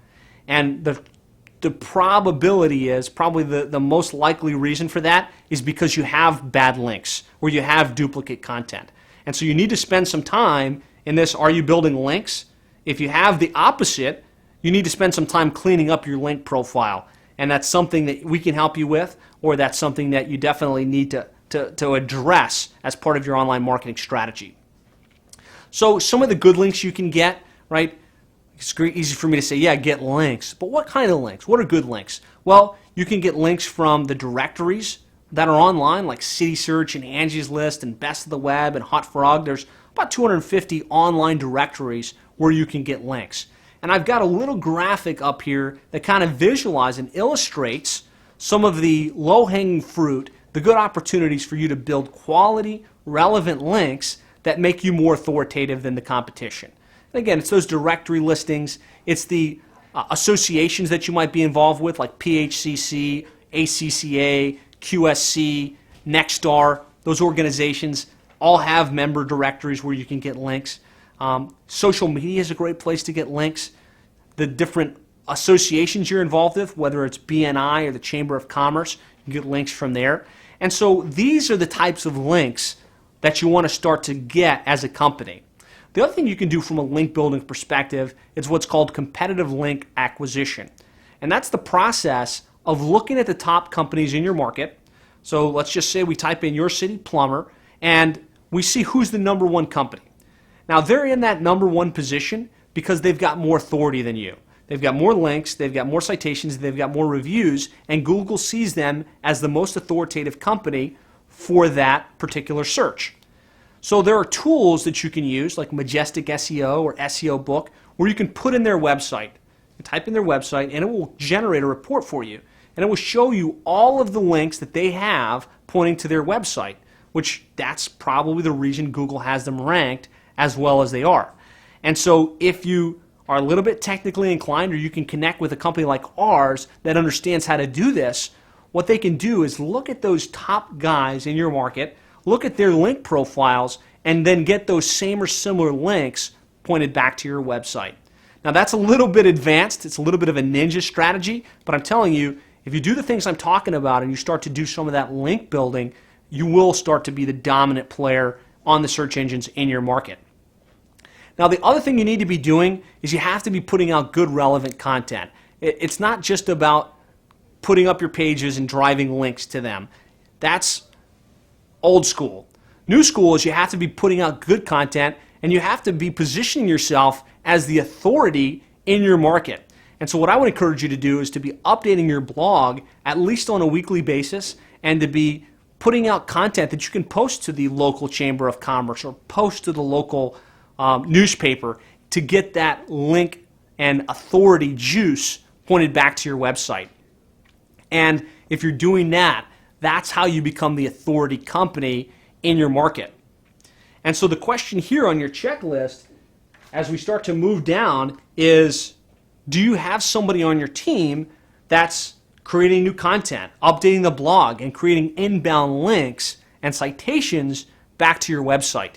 And the probability is, probably the most likely reason for that is because you have bad links or you have duplicate content. And so you need to spend some time in this, are you building links? If you have the opposite, you need to spend some time cleaning up your link profile. And that's something that we can help you with, or that's something that you definitely need to address as part of your online marketing strategy. So some of the good links you can get, right? It's easy for me to say, yeah, get links. But what kind of links? What are good links? Well, you can get links from the directories that are online, like City Search and Angie's List and Best of the Web and Hot Frog. There's about 250 online directories where you can get links. And I've got a little graphic up here that kind of visualizes and illustrates some of the low-hanging fruit, the good opportunities for you to build quality, relevant links that make you more authoritative than the competition. And again, it's those directory listings, it's the associations that you might be involved with, like PHCC, ACCA, QSC, Nexstar. Those organizations all have member directories where you can get links. Social media is a great place to get links. The different associations you're involved with, whether it's BNI or the Chamber of Commerce, you can get links from there. And so these are the types of links that you want to start to get as a company. The other thing you can do from a link building perspective is what's called competitive link acquisition. And that's the process of looking at the top companies in your market. So let's just say we type in your city plumber and we see who's the number one company. Now they're in that number one position because they've got more authority than you. They've got more links, they've got more citations, they've got more reviews, and Google sees them as the most authoritative company for that particular search. So there are tools that you can use like Majestic SEO or SEO Book where you can put in their website. You type in their website and it will generate a report for you. and it will show you all of the links that they have pointing to their website, which that's probably the reason Google has them ranked as well as they are. And so if you are a little bit technically inclined, or you can connect with a company like ours that understands how to do this, what they can do is look at those top guys in your market, look at their link profiles, and then get those same or similar links pointed back to your website. Now that's a little bit advanced, it's a little bit of a ninja strategy, but I'm telling you, if you do the things I'm talking about and you start to do some of that link building, you will start to be the dominant player on the search engines in your market. Now the other thing you need to be doing is you have to be putting out good relevant content. It's not just about putting up your pages and driving links to them. That's old school. New school is you have to be putting out good content, and you have to be positioning yourself as the authority in your market. And so what I would encourage you to do is to be updating your blog at least on a weekly basis, and to be putting out content that you can post to the local Chamber of Commerce or post to the local newspaper to get that link and authority juice pointed back to your website. And if you're doing that, that's how you become the authority company in your market. And so the question here on your checklist as we start to move down is, do you have somebody on your team that's creating new content, updating the blog, and creating inbound links and citations back to your website?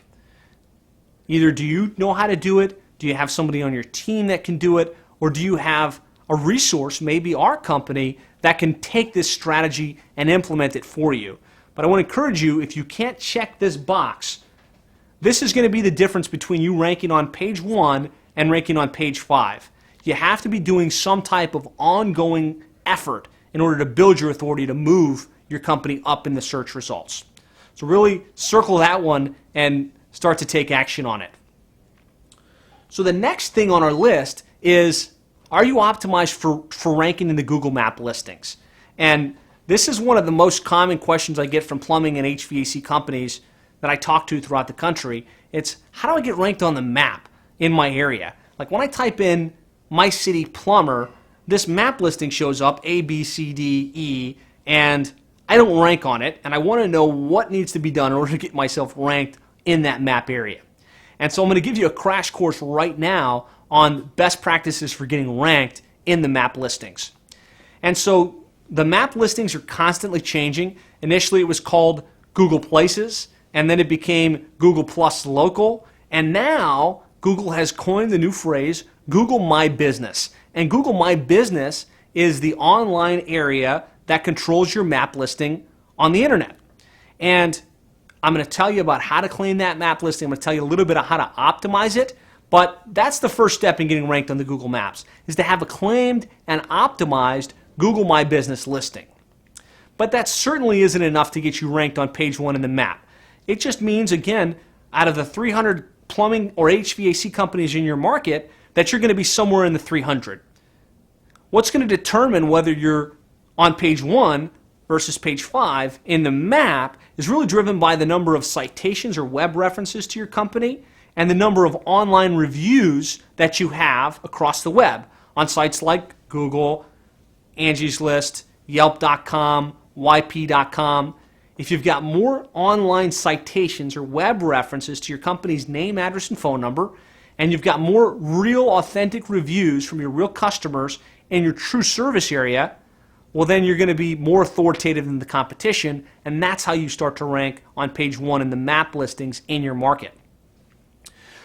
Either do you know how to do it, do you have somebody on your team that can do it, or do you have a resource, maybe our company, that can take this strategy and implement it for you? But I want to encourage you, if you can't check this box, this is going to be the difference between you ranking on page 1 and ranking on page 5. You have to be doing some type of ongoing effort in order to build your authority to move your company up in the search results. So really circle that one and start to take action on it. So the next thing on our list is, are you optimized for ranking in the Google Map listings? And this is one of the most common questions I get from plumbing and HVAC companies that I talk to throughout the country. It's, how do I get ranked on the map in my area? Like when I type in my city plumber, this map listing shows up, A, B, C, D, E, and I don't rank on it, and I want to know what needs to be done in order to get myself ranked in that map area. And so I'm going to give you a crash course right now on best practices for getting ranked in the map listings. And so the map listings are constantly changing. Initially it was called Google Places, and then it became Google Plus Local, and now Google has coined the new phrase Google My Business. And Google My Business is the online area that controls your map listing on the internet. And I'm going to tell you about how to claim that map listing. I'm going to tell you a little bit of how to optimize it. But that's the first step in getting ranked on the Google Maps, is to have a claimed and optimized Google My Business listing. But that certainly isn't enough to get you ranked on page 1 in the map. It just means, again, out of the 300 plumbing or HVAC companies in your market, that you're going to be somewhere in the 300. What's going to determine whether you're on page 1 versus page 5 in the map is really driven by the number of citations or web references to your company and the number of online reviews that you have across the web on sites like Google, Angie's List, Yelp.com, YP.com. If you've got more online citations or web references to your company's name, address, and phone number, and you've got more real, authentic reviews from your real customers in your true service area, well, then you're going to be more authoritative than the competition, and that's how you start to rank on page 1 in the map listings in your market.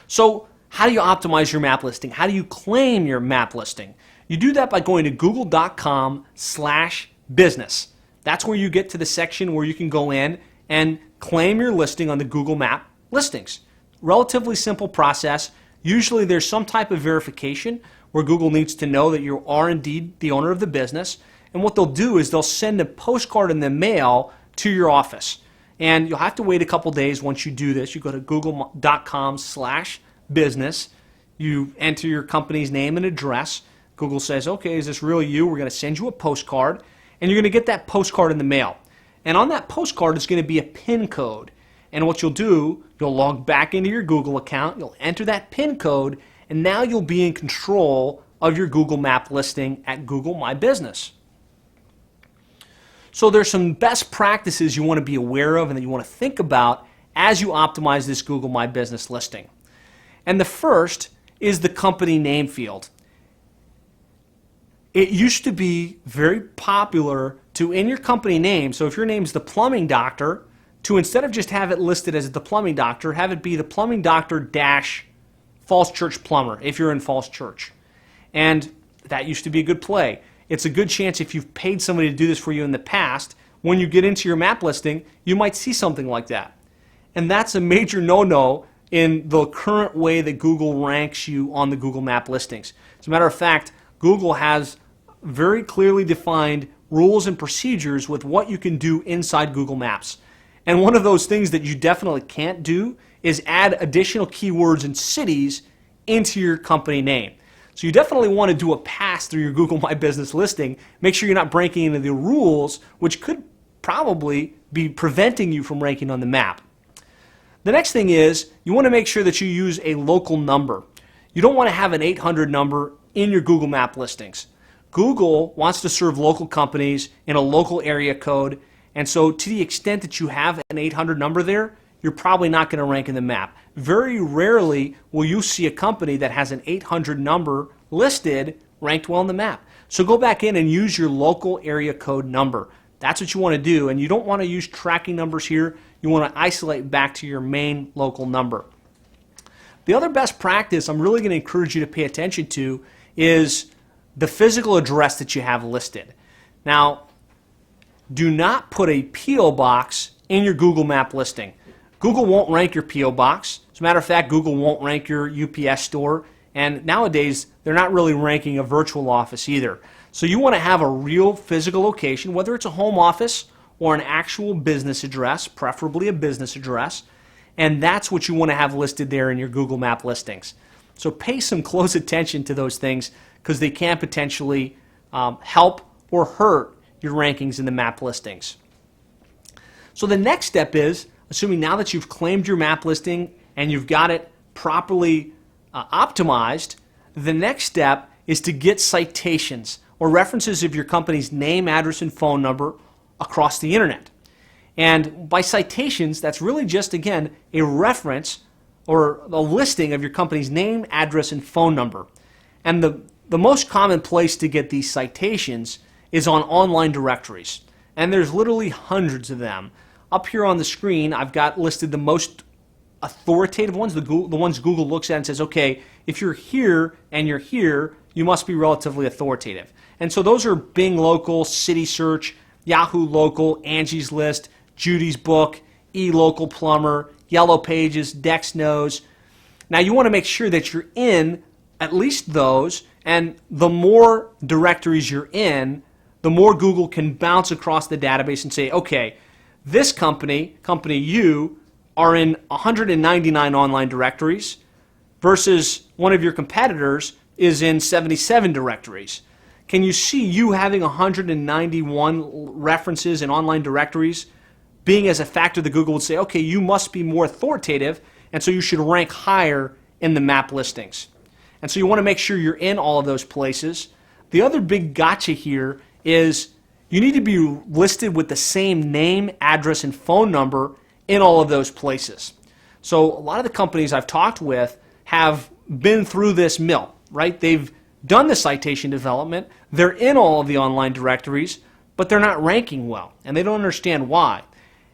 So how do you optimize your map listing? How do you claim your map listing? You do that by going to google.com/business. That's where you get to the section where you can go in and claim your listing on the Google Map listings. Relatively simple process. Usually there's some type of verification where Google needs to know that you are indeed the owner of the business. And what they'll do is they'll send a postcard in the mail to your office. And you'll have to wait a couple days once you do this. You go to google.com/business. You enter your company's name and address. Google says, okay, is this really you? We're going to send you a postcard. And you're going to get that postcard in the mail. And on that postcard is going to be a PIN code. And what you'll do, you'll log back into your Google account, you'll enter that PIN code, and now you'll be in control of your Google Map listing at Google My Business. So there's some best practices you want to be aware of and that you want to think about as you optimize this Google My Business listing. And the first is the company name field. It used to be very popular to, in your company name, so if your name's the plumbing doctor, to instead of just have it listed as the plumbing doctor, have it be the plumbing doctor dash Falls Church plumber if you're in Falls Church. And that used to be a good play. It's a good chance if you've paid somebody to do this for you in the past, when you get into your map listing, you might see something like that. And that's a major no-no in the current way that Google ranks you on the Google Map listings. As a matter of fact, Google has very clearly defined rules and procedures with what you can do inside Google Maps. And one of those things that you definitely can't do is add additional keywords and cities into your company name. So you definitely want to do a pass through your Google My Business listing. Make sure you're not breaking into the rules, which could probably be preventing you from ranking on the map. The next thing is you want to make sure that you use a local number. You don't want to have an 800 number in your Google Map listings. Google wants to serve local companies in a local area code, and so to the extent that you have an 800 number there, you're probably not going to rank in the map. Very rarely will you see a company that has an 800 number listed ranked well in the map. So go back in and use your local area code number. That's what you want to do, and you don't want to use tracking numbers here. You want to isolate back to your main local number. The other best practice I'm really going to encourage you to pay attention to is the physical address that you have listed. Now, do not put a P.O. box in your Google Map listing. Google won't rank your P.O. box. As a matter of fact, Google won't rank your UPS store, and nowadays they're not really ranking a virtual office either. So you want to have a real physical location, whether it's a home office or an actual business address, preferably a business address, and that's what you want to have listed there in your Google Map listings. So pay some close attention to those things because they can potentially help or hurt your rankings in the map listings. So the next step is, assuming now that you've claimed your map listing and you've got it properly optimized, the next step is to get citations or references of your company's name, address, and phone number across the internet. And by citations, that's really just, again, a reference or a listing of your company's name, address, and phone number. And the most common place to get these citations is on online directories. And there's literally hundreds of them. Up here on the screen, I've got listed the most authoritative ones, the ones Google looks at and says, okay, if you're here and you're here, you must be relatively authoritative. And so those are Bing Local, City Search, Yahoo Local, Angie's List, Judy's Book, eLocal Plumber, Yellow Pages, Dex Knows. Now you want to make sure that you're in at least those, and the more directories you're in, the more Google can bounce across the database and say, okay, this company you, are in 199 online directories versus one of your competitors is in 77 directories. Can you see you having 191 references in online directories being as a factor that Google would say, okay, you must be more authoritative, and so you should rank higher in the map listings. And so you want to make sure you're in all of those places. The other big gotcha here is you need to be listed with the same name, address, and phone number in all of those places. So a lot of the companies I've talked with have been through this mill, right? They've done the citation development, they're in all of the online directories, but they're not ranking well, and they don't understand why.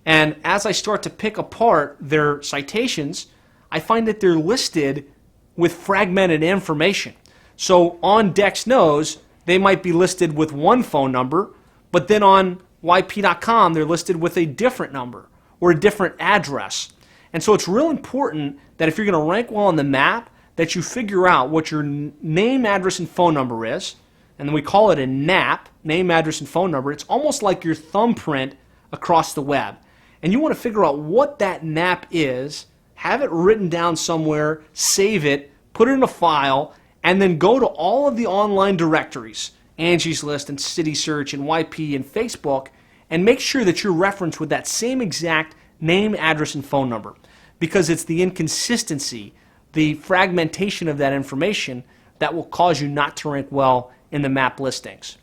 And as I start to pick apart their citations, I find that they're listed with fragmented information. So on Dex Knows, they might be listed with one phone number, but then on yp.com, they're listed with a different number or a different address. And so it's real important that if you're going to rank well on the map, that you figure out what your name, address, and phone number is, and then we call it a NAP, name, address, and phone number. It's almost like your thumbprint across the web. And you want to figure out what that NAP is, have it written down somewhere, save it, put it in a file, and then go to all of the online directories, Angie's List and City Search and YP and Facebook, and make sure that you're referenced with that same exact name, address, and phone number, because it's the inconsistency, the fragmentation of that information that will cause you not to rank well in the map listings.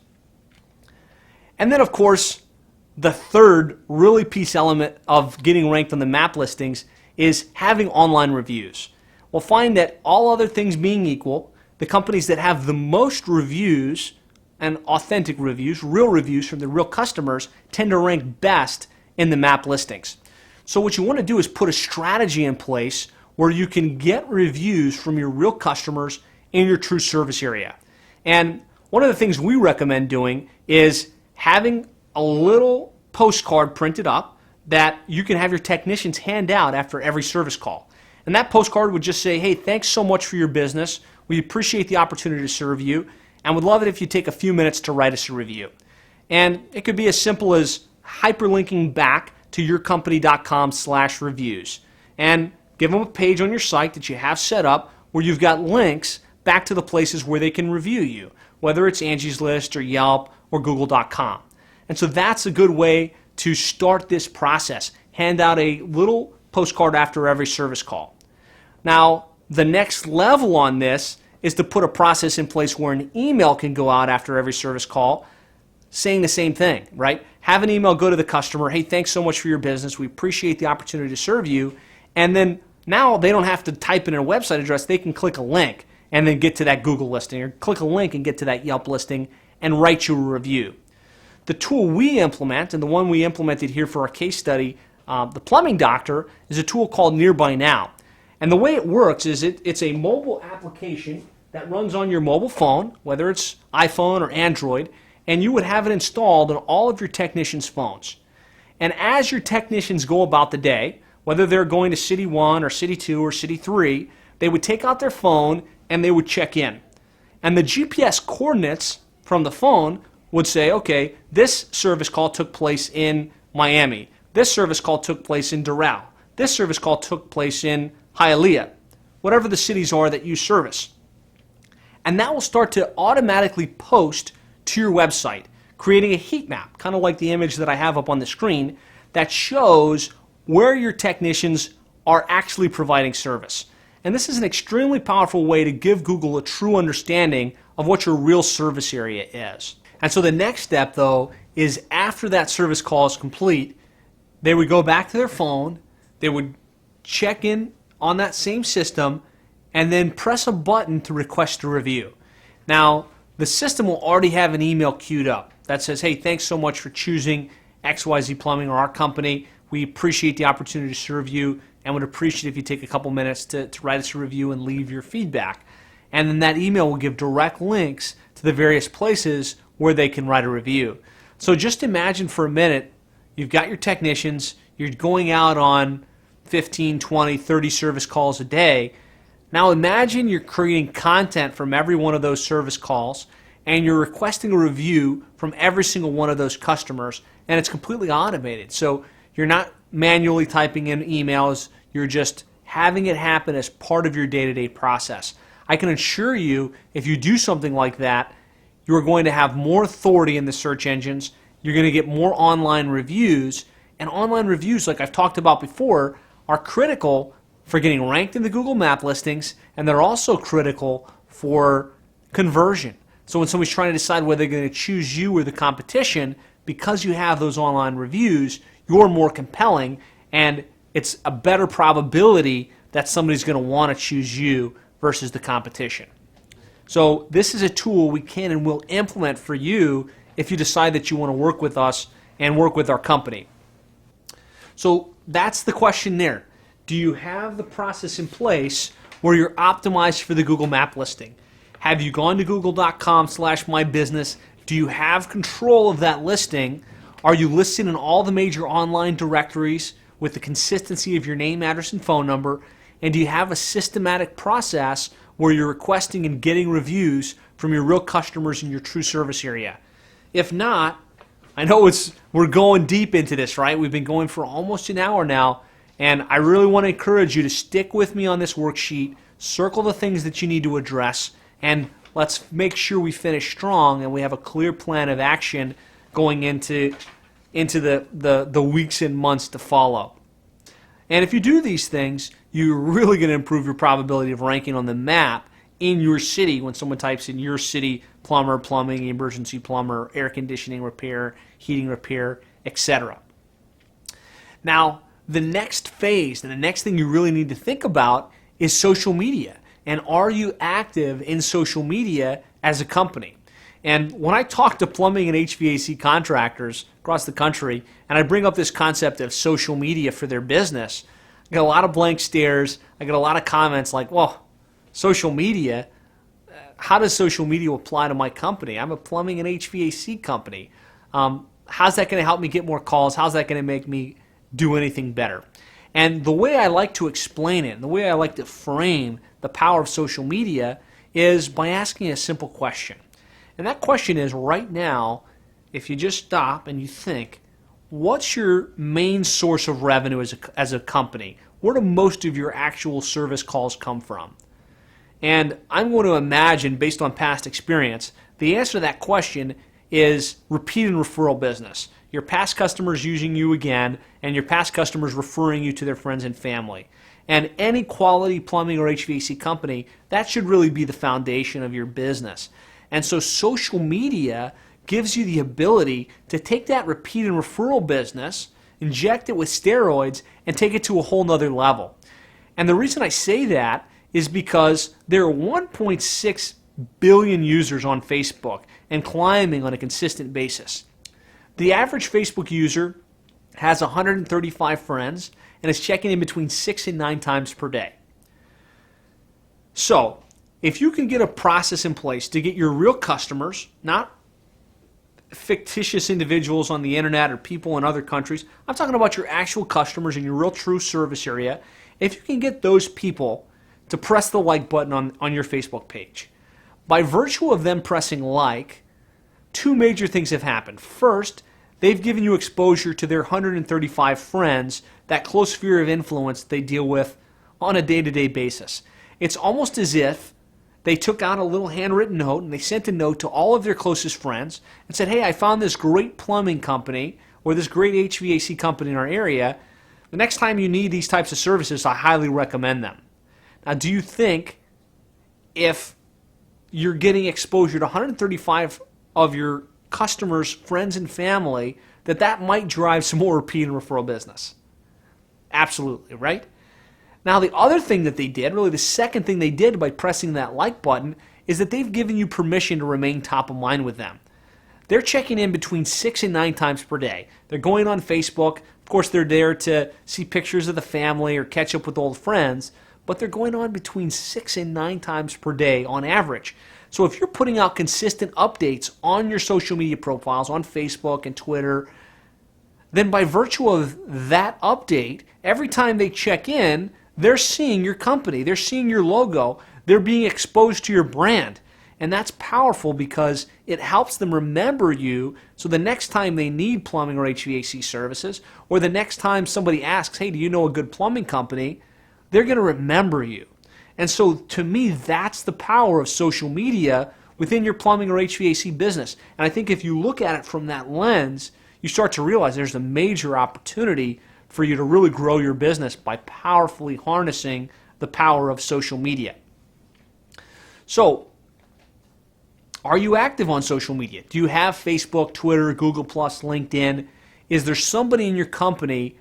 And then, of course, the third really piece element of getting ranked on the map listings is having online reviews. We'll find that all other things being equal, the companies that have the most reviews and authentic reviews, real reviews from the real customers, tend to rank best in the map listings. So what you want to do is put a strategy in place where you can get reviews from your real customers in your true service area. And one of the things we recommend doing is having a little postcard printed up that you can have your technicians hand out after every service call. And that postcard would just say, hey, thanks so much for your business. We appreciate the opportunity to serve you and would love it if you take a few minutes to write us a review. And it could be as simple as hyperlinking back to yourcompany.com/reviews and give them a page on your site that you have set up where you've got links back to the places where they can review you, whether it's Angie's List or Yelp or Google.com. And so that's a good way to start this process. Hand out a little postcard after every service call. Now, the next level on this is to put a process in place where an email can go out after every service call saying the same thing, right? Have an email go to the customer, hey, thanks so much for your business. We appreciate the opportunity to serve you. And then now they don't have to type in their website address. They can click a link and then get to that Google listing, or click a link and get to that Yelp listing and write you a review. The tool we implement, and the one we implemented here for our case study, the plumbing doctor, is a tool called Nearby Now. And the way it works is it's a mobile application that runs on your mobile phone, whether it's iPhone or Android, and you would have it installed on all of your technicians' phones. And as your technicians go about the day, whether they're going to City 1 or City 2 or City 3, they would take out their phone and they would check in. And the GPS coordinates from the phone would say, okay, this service call took place in Miami. This service call took place in Doral. This service call took place in Hialeah, whatever the cities are that you service. And that will start to automatically post to your website, creating a heat map, kind of like the image that I have up on the screen, that shows where your technicians are actually providing service. And this is an extremely powerful way to give Google a true understanding of what your real service area is. And so the next step, though, is after that service call is complete, they would go back to their phone, they would check in on that same system, and then press a button to request a review. Now, the system will already have an email queued up that says, hey, thanks so much for choosing XYZ Plumbing or our company. We appreciate the opportunity to serve you and would appreciate if you take a couple minutes to write us a review and leave your feedback. And then that email will give direct links to the various places where they can write a review. So just imagine for a minute, you've got your technicians, you're going out on 15, 20, 30 service calls a day. Now imagine you're creating content from every one of those service calls and you're requesting a review from every single one of those customers, and it's completely automated. So you're not manually typing in emails, you're just having it happen as part of your day-to-day process. I can assure you, if you do something like that, you're going to have more authority in the search engines, you're going to get more online reviews, and online reviews, like I've talked about before, are critical for getting ranked in the Google Map listings, and they're also critical for conversion. So when somebody's trying to decide whether they're going to choose you or the competition, because you have those online reviews, you're more compelling, and it's a better probability that somebody's going to want to choose you versus the competition. So this is a tool we can and will implement for you if you decide that you want to work with us and work with our company. So that's the question there. Do you have the process in place where you're optimized for the Google Map listing? Have you gone to google.com/mybusiness? Do you have control of that listing? Are you listed in all the major online directories with the consistency of your name, address, and phone number? And do you have a systematic process where you're requesting and getting reviews from your real customers in your true service area? If not, I know we're going deep into this, right? We've been going for almost an hour now, and I really want to encourage you to stick with me on this worksheet, circle the things that you need to address, and let's make sure we finish strong and we have a clear plan of action going into the weeks and months to follow. And if you do these things, you're really going to improve your probability of ranking on the map in your city when someone types in your city plumber, plumbing, emergency plumber, air conditioning repair, heating repair, etc. Now, the next phase and the next thing you really need to think about is social media. And are you active in social media as a company? And when I talk to plumbing and HVAC contractors across the country, and I bring up this concept of social media for their business, I get a lot of blank stares. I get a lot of comments like, well, social media? How does social media apply to my company? I'm a plumbing and HVAC company. How's that going to help me get more calls? How's that going to make me do anything better? And the way I like to explain it, and the way I like to frame the power of social media is by asking a simple question. And that question is, right now, if you just stop and you think, what's your main source of revenue as a company? Where do most of your actual service calls come from? And I'm going to imagine, based on past experience, the answer to that question is repeat and referral business. Your past customers using you again, and your past customers referring you to their friends and family. And any quality plumbing or HVAC company, that should really be the foundation of your business. And so social media gives you the ability to take that repeat and referral business, inject it with steroids, and take it to a whole nother level. And the reason I say that is because there are 1.6 billion users on Facebook and climbing on a consistent basis. The average Facebook user has 135 friends and is checking in between 6 and 9 times per day. So, if you can get a process in place to get your real customers, not fictitious individuals on the internet or people in other countries, I'm talking about your actual customers in your real true service area, if you can get those people to press the like button on your Facebook page, by virtue of them pressing like, two major things have happened. First, they've given you exposure to their 135 friends, that close sphere of influence they deal with on a day-to-day basis. It's almost as if they took out a little handwritten note and they sent a note to all of their closest friends and said, hey, I found this great plumbing company or this great HVAC company in our area. The next time you need these types of services, I highly recommend them. Now, do you think if you're getting exposure to 135 of your customers, friends, and family, that might drive some more repeat and referral business? Absolutely, right? Now, the other thing that they did, really the second thing they did by pressing that like button, is that they've given you permission to remain top of mind with them. They're checking in between 6 and 9 times per day. They're going on Facebook. Of course, they're there to see pictures of the family or catch up with old friends, but they're going on between 6 and 9 times per day on average. So if you're putting out consistent updates on your social media profiles, on Facebook and Twitter, then by virtue of that update, every time they check in, they're seeing your company, they're seeing your logo, they're being exposed to your brand. And that's powerful because it helps them remember you, so the next time they need plumbing or HVAC services, or the next time somebody asks, hey, do you know a good plumbing company, they're going to remember you. And so to me, that's the power of social media within your plumbing or HVAC business. And I think if you look at it from that lens, you start to realize there's a major opportunity for you to really grow your business by powerfully harnessing the power of social media. So, are you active on social media? Do you have Facebook, Twitter, Google+, LinkedIn? Is there somebody in your company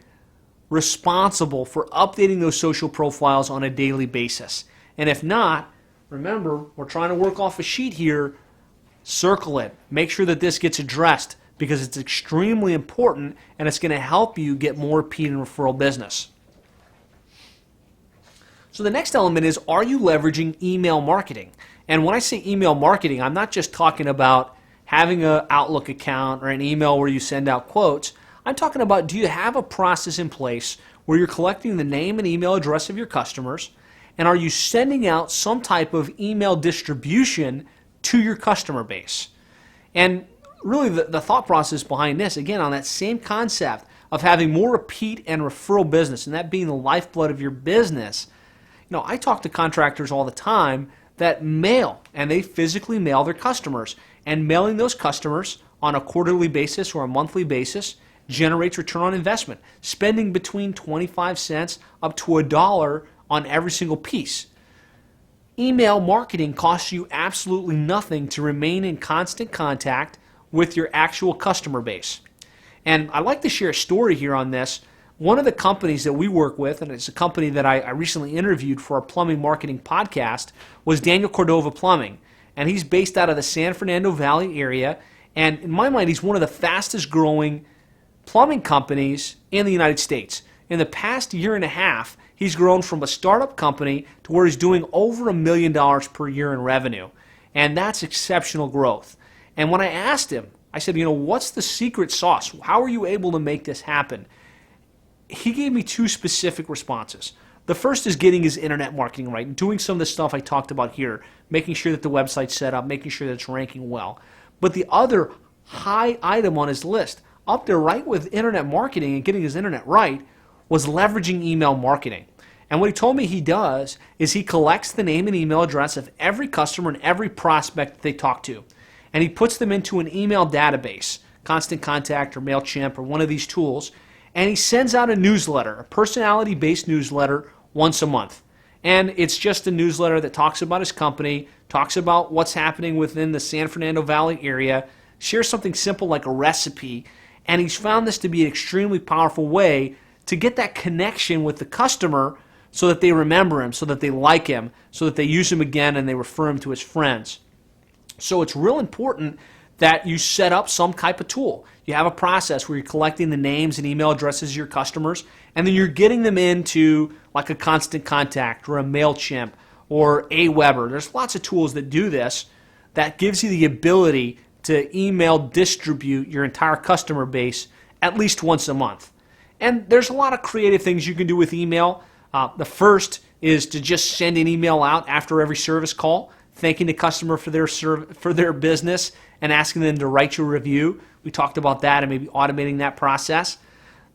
responsible for updating those social profiles on a daily basis? And if not, remember, we're trying to work off a sheet here. Circle it. Make sure that this gets addressed because it's extremely important and it's going to help you get more repeat and referral business. So the next element is, are you leveraging email marketing? And when I say email marketing, I'm not just talking about having an Outlook account or an email where you send out quotes. I'm talking about, do you have a process in place where you're collecting the name and email address of your customers, and are you sending out some type of email distribution to your customer base? And really the thought process behind this, again, on that same concept of having more repeat and referral business, and that being the lifeblood of your business. I talk to contractors all the time that mail, and they physically mail their customers. And mailing those customers on a quarterly basis or a monthly basis generates return on investment, spending between 25 cents up to $1 on every single piece. Email marketing costs you absolutely nothing to remain in constant contact with your actual customer base. And I'd like to share a story here on this. One of the companies that we work with, and it's a company that I recently interviewed for our plumbing marketing podcast, was Daniel Cordova Plumbing. And he's based out of the San Fernando Valley area. And in my mind, he's one of the fastest growing plumbing companies in the United States. In the past year and a half, he's grown from a startup company to where he's doing over $1 million per year in revenue. And that's exceptional growth. And when I asked him, I said, what's the secret sauce? How are you able to make this happen? He gave me two specific responses. The first is getting his internet marketing right, doing some of the stuff I talked about here, making sure that the website's set up, making sure that it's ranking well. But the other high item on his list, up there right with internet marketing and getting his internet right, was leveraging email marketing. And what he told me he does is he collects the name and email address of every customer and every prospect that they talk to. And he puts them into an email database, Constant Contact or MailChimp or one of these tools, and he sends out a newsletter, a personality-based newsletter once a month. And it's just a newsletter that talks about his company, talks about what's happening within the San Fernando Valley area, shares something simple like a recipe, and he's found this to be an extremely powerful way to get that connection with the customer so that they remember him, so that they like him, so that they use him again and they refer him to his friends. So it's real important that you set up some type of tool. You have a process where you're collecting the names and email addresses of your customers, and then you're getting them into like a Constant Contact or a MailChimp or Aweber. There's lots of tools that do this that gives you the ability to email distribute your entire customer base at least once a month. And there's a lot of creative things you can do with email. The first is to just send an email out after every service call, thanking the customer for their business and asking them to write you a review. We talked about that and maybe automating that process.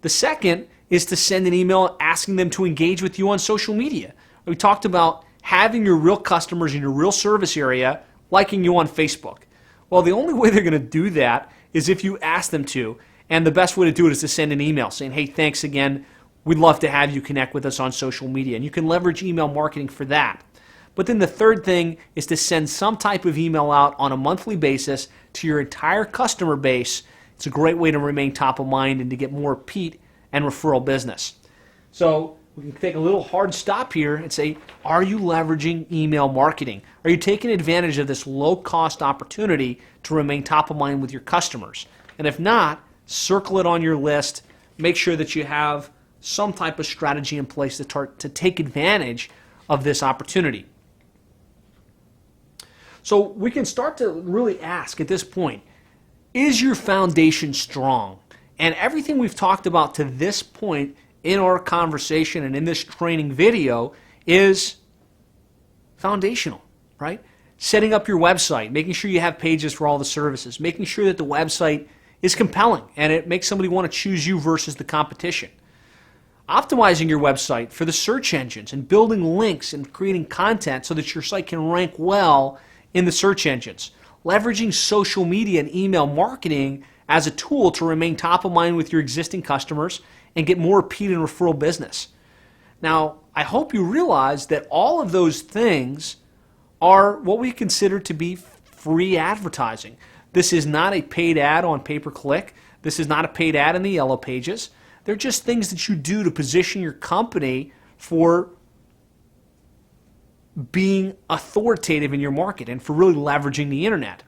The second is to send an email asking them to engage with you on social media. We talked about having your real customers in your real service area liking you on Facebook. Well, the only way they're going to do that is if you ask them to. And the best way to do it is to send an email saying, hey, thanks again. We'd love to have you connect with us on social media. And you can leverage email marketing for that. But then the third thing is to send some type of email out on a monthly basis to your entire customer base. It's a great way to remain top of mind and to get more repeat and referral business. So we can take a little hard stop here and say, are you leveraging email marketing? Are you taking advantage of this low-cost opportunity to remain top of mind with your customers? And if not, circle it on your list. Make sure that you have some type of strategy in place to take advantage of this opportunity. So we can start to really ask at this point, is your foundation strong? And everything we've talked about to this point in our conversation and in this training video is foundational, right? Setting up your website, making sure you have pages for all the services, making sure that the website is compelling and it makes somebody want to choose you versus the competition. Optimizing your website for the search engines and building links and creating content so that your site can rank well in the search engines. Leveraging social media and email marketing as a tool to remain top of mind with your existing customers and get more repeat and referral business. Now, I hope you realize that all of those things are what we consider to be free advertising. This is not a paid ad on pay-per-click. This is not a paid ad in the yellow pages. They're just things that you do to position your company for being authoritative in your market and for really leveraging the internet.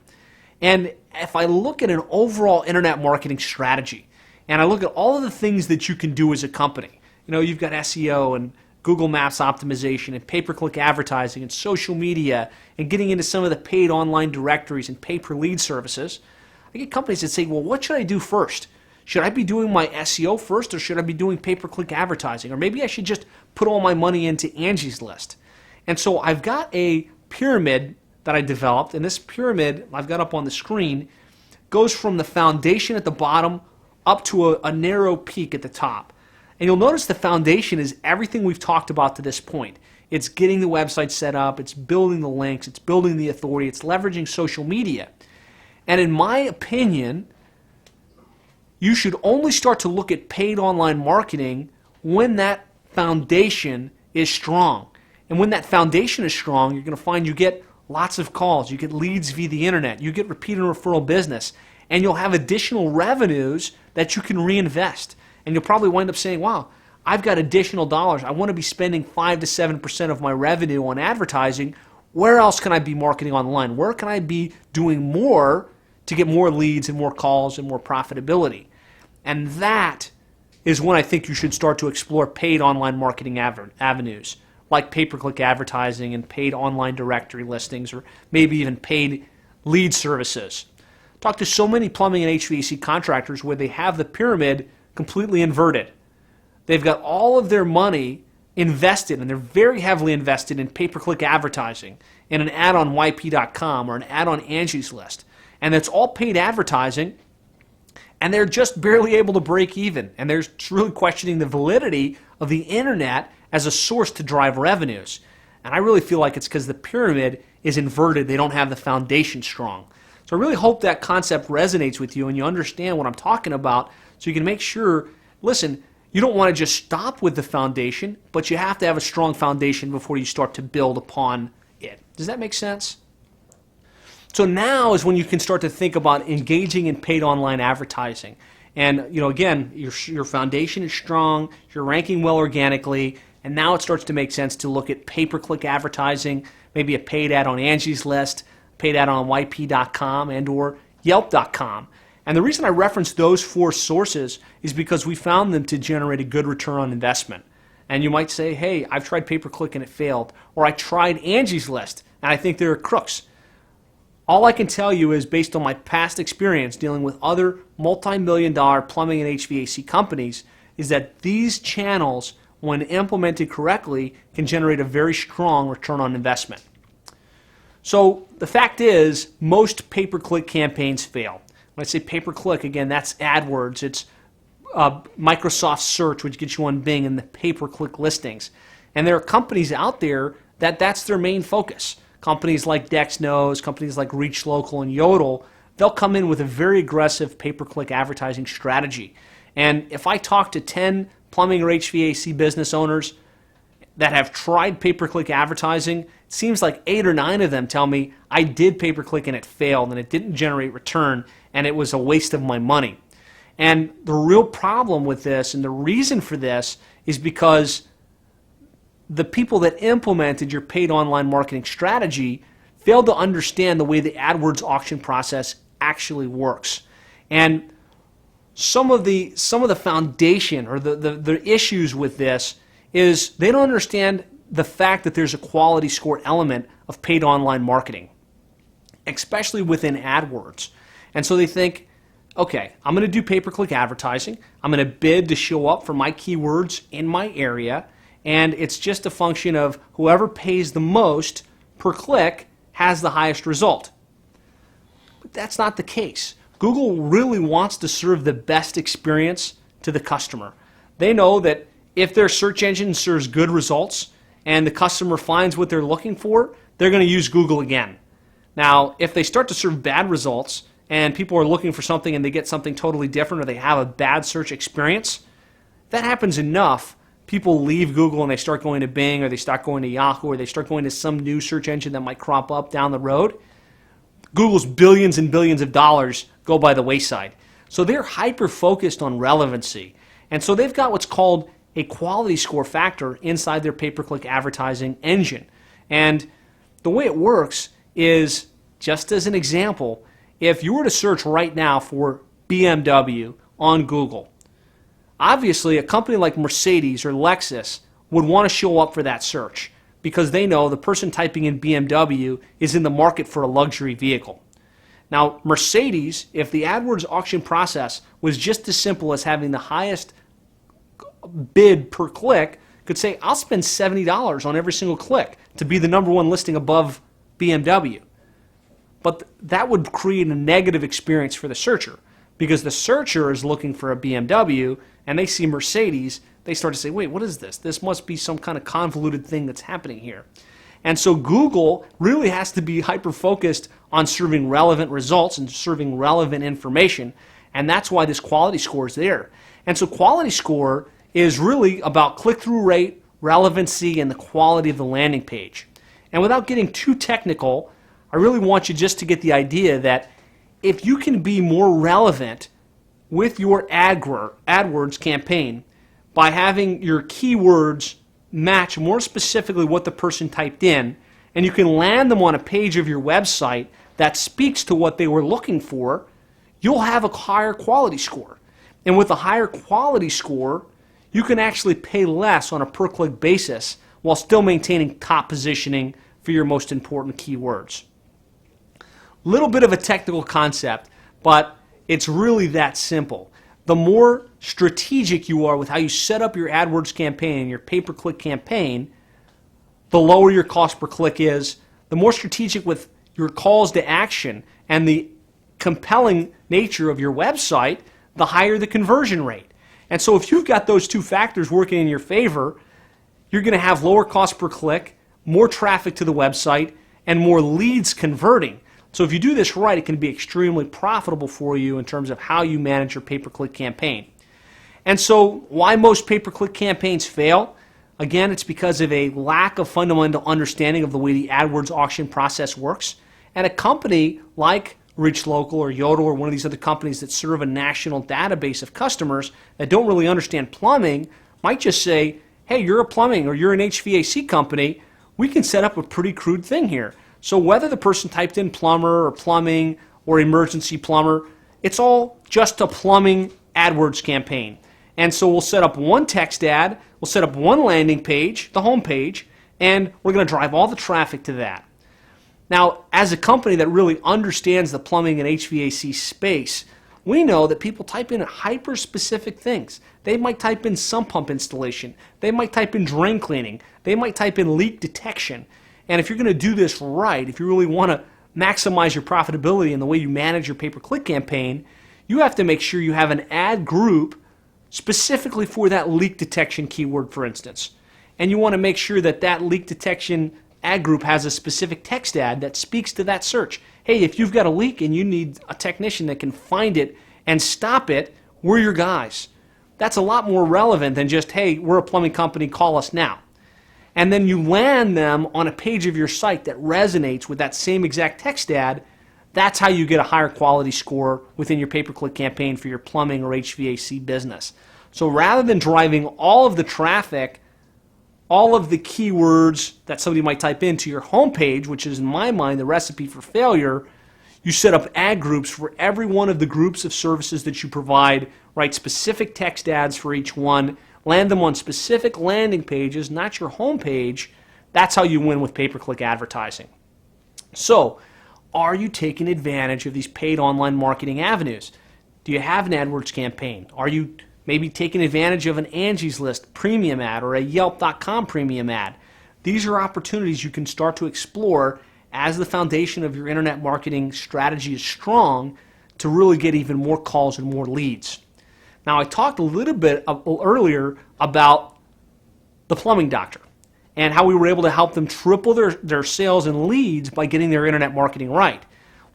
And if I look at an overall internet marketing strategy, and I look at all of the things that you can do as a company, you've got SEO and Google Maps optimization and pay-per-click advertising and social media and getting into some of the paid online directories and pay-per-lead services. I get companies that say, well, what should I do first? Should I be doing my SEO first or should I be doing pay-per-click advertising? Or maybe I should just put all my money into Angie's List. And so I've got a pyramid that I developed, and this pyramid I've got up on the screen goes from the foundation at the bottom up to a narrow peak at the top. And you'll notice the foundation is everything we've talked about to this point. It's getting the website set up, it's building the links, it's building the authority, it's leveraging social media. And in my opinion, you should only start to look at paid online marketing when that foundation is strong. And when that foundation is strong, you're going to find you get lots of calls, you get leads via the internet, you get repeat and referral business, and you'll have additional revenues that you can reinvest. And you'll probably wind up saying, wow, I've got additional dollars. I want to be spending 5 to 7% of my revenue on advertising. Where else can I be marketing online? Where can I be doing more to get more leads and more calls and more profitability? And that is when I think you should start to explore paid online marketing avenues, like pay-per-click advertising and paid online directory listings, or maybe even paid lead services. Talk to so many plumbing and HVAC contractors where they have the pyramid completely inverted. They've got all of their money invested, and they're very heavily invested in pay-per-click advertising, in an ad on YP.com or an ad on Angie's List. And it's all paid advertising, and they're just barely able to break even. And they're really questioning the validity of the internet as a source to drive revenues. And I really feel like it's because the pyramid is inverted. They don't have the foundation strong. So I really hope that concept resonates with you and you understand what I'm talking about, so you can make sure, listen, you don't want to just stop with the foundation, but you have to have a strong foundation before you start to build upon it. Does that make sense? So now is when you can start to think about engaging in paid online advertising. And again, your foundation is strong, you're ranking well organically, and now it starts to make sense to look at pay-per-click advertising, maybe a paid ad on Angie's List, paid ad on YP.com and or Yelp.com. And the reason I reference those 4 sources is because we found them to generate a good return on investment. And you might say, hey, I've tried pay-per-click and it failed. Or I tried Angie's List and I think they're crooks. All I can tell you is, based on my past experience dealing with other multi-million-dollar plumbing and HVAC companies, is that these channels, when implemented correctly, can generate a very strong return on investment. So the fact is, most pay-per-click campaigns fail. When I say pay-per-click, again, that's AdWords. It's Microsoft Search, which gets you on Bing, and the pay-per-click listings. And there are companies out there that's their main focus. Companies like Dexnose, companies like Reach Local and Yodel, they'll come in with a very aggressive pay-per-click advertising strategy. And if I talk to 10 plumbing or HVAC business owners that have tried pay-per-click advertising, it seems like 8 or 9 of them tell me, I did pay-per-click and it failed and it didn't generate return and it was a waste of my money. And the real problem with this, and the reason for this, is because the people that implemented your paid online marketing strategy failed to understand the way the AdWords auction process actually works. And some of the foundation or the issues with this is they don't understand the fact that there's a quality score element of paid online marketing, especially within AdWords. And so they think, okay, I'm going to do pay-per-click advertising. I'm going to bid to show up for my keywords in my area, and it's just a function of whoever pays the most per click has the highest result. But that's not the case. Google really wants to serve the best experience to the customer. They know that if their search engine serves good results and the customer finds what they're looking for, they're going to use Google again. Now, if they start to serve bad results and people are looking for something and they get something totally different, or they have a bad search experience, if that happens enough, people leave Google and they start going to Bing, or they start going to Yahoo, or they start going to some new search engine that might crop up down the road. Google's billions and billions of dollars go by the wayside. So they're hyper-focused on relevancy. And so they've got what's called a quality score factor inside their pay-per-click advertising engine. And the way it works is, just as an example, if you were to search right now for BMW on Google, obviously a company like Mercedes or Lexus would want to show up for that search because they know the person typing in BMW is in the market for a luxury vehicle. Now, Mercedes, if the AdWords auction process was just as simple as having the highest bid per click, could say, I'll spend $70 on every single click to be the #1 listing above BMW. But that would create a negative experience for the searcher, because the searcher is looking for a BMW and they see Mercedes, they start to say, wait, what is this? This must be some kind of convoluted thing that's happening here. And so Google really has to be hyper-focused on serving relevant results and serving relevant information, and that's why this quality score is there. And so quality score is really about click-through rate, relevancy, and the quality of the landing page. And without getting too technical, I really want you just to get the idea that if you can be more relevant with your AdWords campaign by having your keywords match more specifically what the person typed in, and you can land them on a page of your website that speaks to what they were looking for, you'll have a higher quality score. And with a higher quality score, you can actually pay less on a per-click basis while still maintaining top positioning for your most important keywords. Little bit of a technical concept, but it's really that simple. The more strategic you are with how you set up your AdWords campaign and your pay-per-click campaign, the lower your cost per click is. The more strategic with your calls to action and the compelling nature of your website, the higher the conversion rate. And so if you've got those two factors working in your favor, you're going to have lower cost per click, more traffic to the website, and more leads converting. So if you do this right, it can be extremely profitable for you in terms of how you manage your pay-per-click campaign. And so why most pay-per-click campaigns fail? Again, it's because of a lack of fundamental understanding of the way the AdWords auction process works. And a company like ReachLocal or Yodel or one of these other companies that serve a national database of customers that don't really understand plumbing might just say, hey, you're a plumbing or you're an HVAC company, we can set up a pretty crude thing here. So whether the person typed in plumber or plumbing or emergency plumber, it's all just a plumbing AdWords campaign. And so we'll set up one text ad, we'll set up one landing page, the home page, and we're going to drive all the traffic to that. Now, as a company that really understands the plumbing and HVAC space, we know that people type in hyper-specific things. They might type in sump pump installation. They might type in drain cleaning. They might type in leak detection. And if you're going to do this right, if you really want to maximize your profitability in the way you manage your pay-per-click campaign, you have to make sure you have an ad group specifically for that leak detection keyword, for instance. And you want to make sure that that leak detection ad group has a specific text ad that speaks to that search. Hey, if you've got a leak and you need a technician that can find it and stop it, we're your guys. That's a lot more relevant than just, hey, we're a plumbing company, call us now. And then you land them on a page of your site that resonates with that same exact text ad. That's how you get a higher quality score within your pay-per-click campaign for your plumbing or HVAC business. So rather than driving all of the traffic, all of the keywords that somebody might type into your homepage, which is in my mind the recipe for failure, you set up ad groups for every one of the groups of services that you provide, write specific text ads for each one, land them on specific landing pages, not your homepage. That's how you win with pay-per-click advertising. So, are you taking advantage of these paid online marketing avenues? Do you have an AdWords campaign? Are you maybe taking advantage of an Angie's List premium ad or a Yelp.com premium ad? These are opportunities you can start to explore as the foundation of your internet marketing strategy is strong to really get even more calls and more leads. Now, I talked a little bit earlier about the plumbing doctor and how we were able to help them triple their sales and leads by getting their internet marketing right.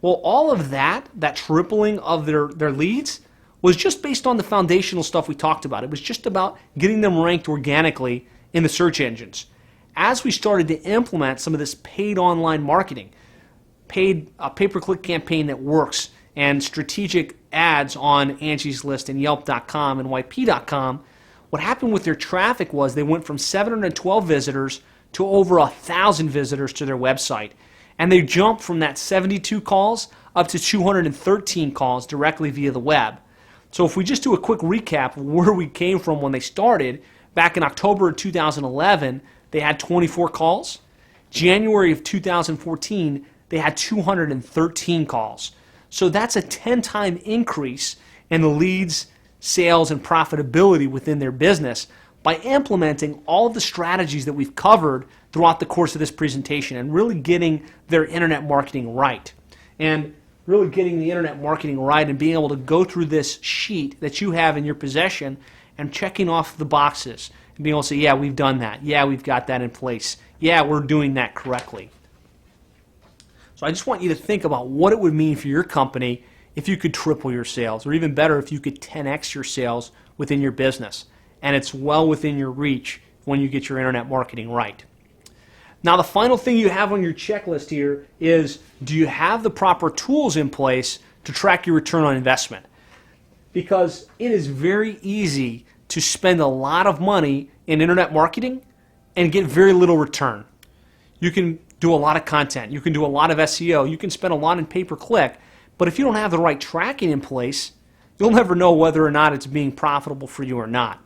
Well, all of that tripling of their leads, was just based on the foundational stuff we talked about. It was just about getting them ranked organically in the search engines. As we started to implement some of this paid online marketing, paid pay-per-click campaign that works, and strategic ads on Angie's List and Yelp.com and YP.com, what happened with their traffic was they went from 712 visitors to over 1,000 visitors to their website. And they jumped from that 72 calls up to 213 calls directly via the web. So if we just do a quick recap of where we came from when they started, back in October of 2011, they had 24 calls. January of 2014, they had 213 calls. So that's a 10-time increase in the leads, sales, and profitability within their business by implementing all of the strategies that we've covered throughout the course of this presentation and really getting their internet marketing right. And really getting the internet marketing right and being able to go through this sheet that you have in your possession and checking off the boxes and being able to say, yeah, we've done that. Yeah, we've got that in place. Yeah, we're doing that correctly. So I just want you to think about what it would mean for your company if you could triple your sales, or even better, if you could 10x your sales within your business. And it's well within your reach when you get your internet marketing right. Now, the final thing you have on your checklist here is, do you have the proper tools in place to track your return on investment, because it is very easy to spend a lot of money in internet marketing and get very little return. You can do a lot of content. You can do a lot of SEO. You can spend a lot in pay-per-click, but if you don't have the right tracking in place, you'll never know whether or not it's being profitable for you or not.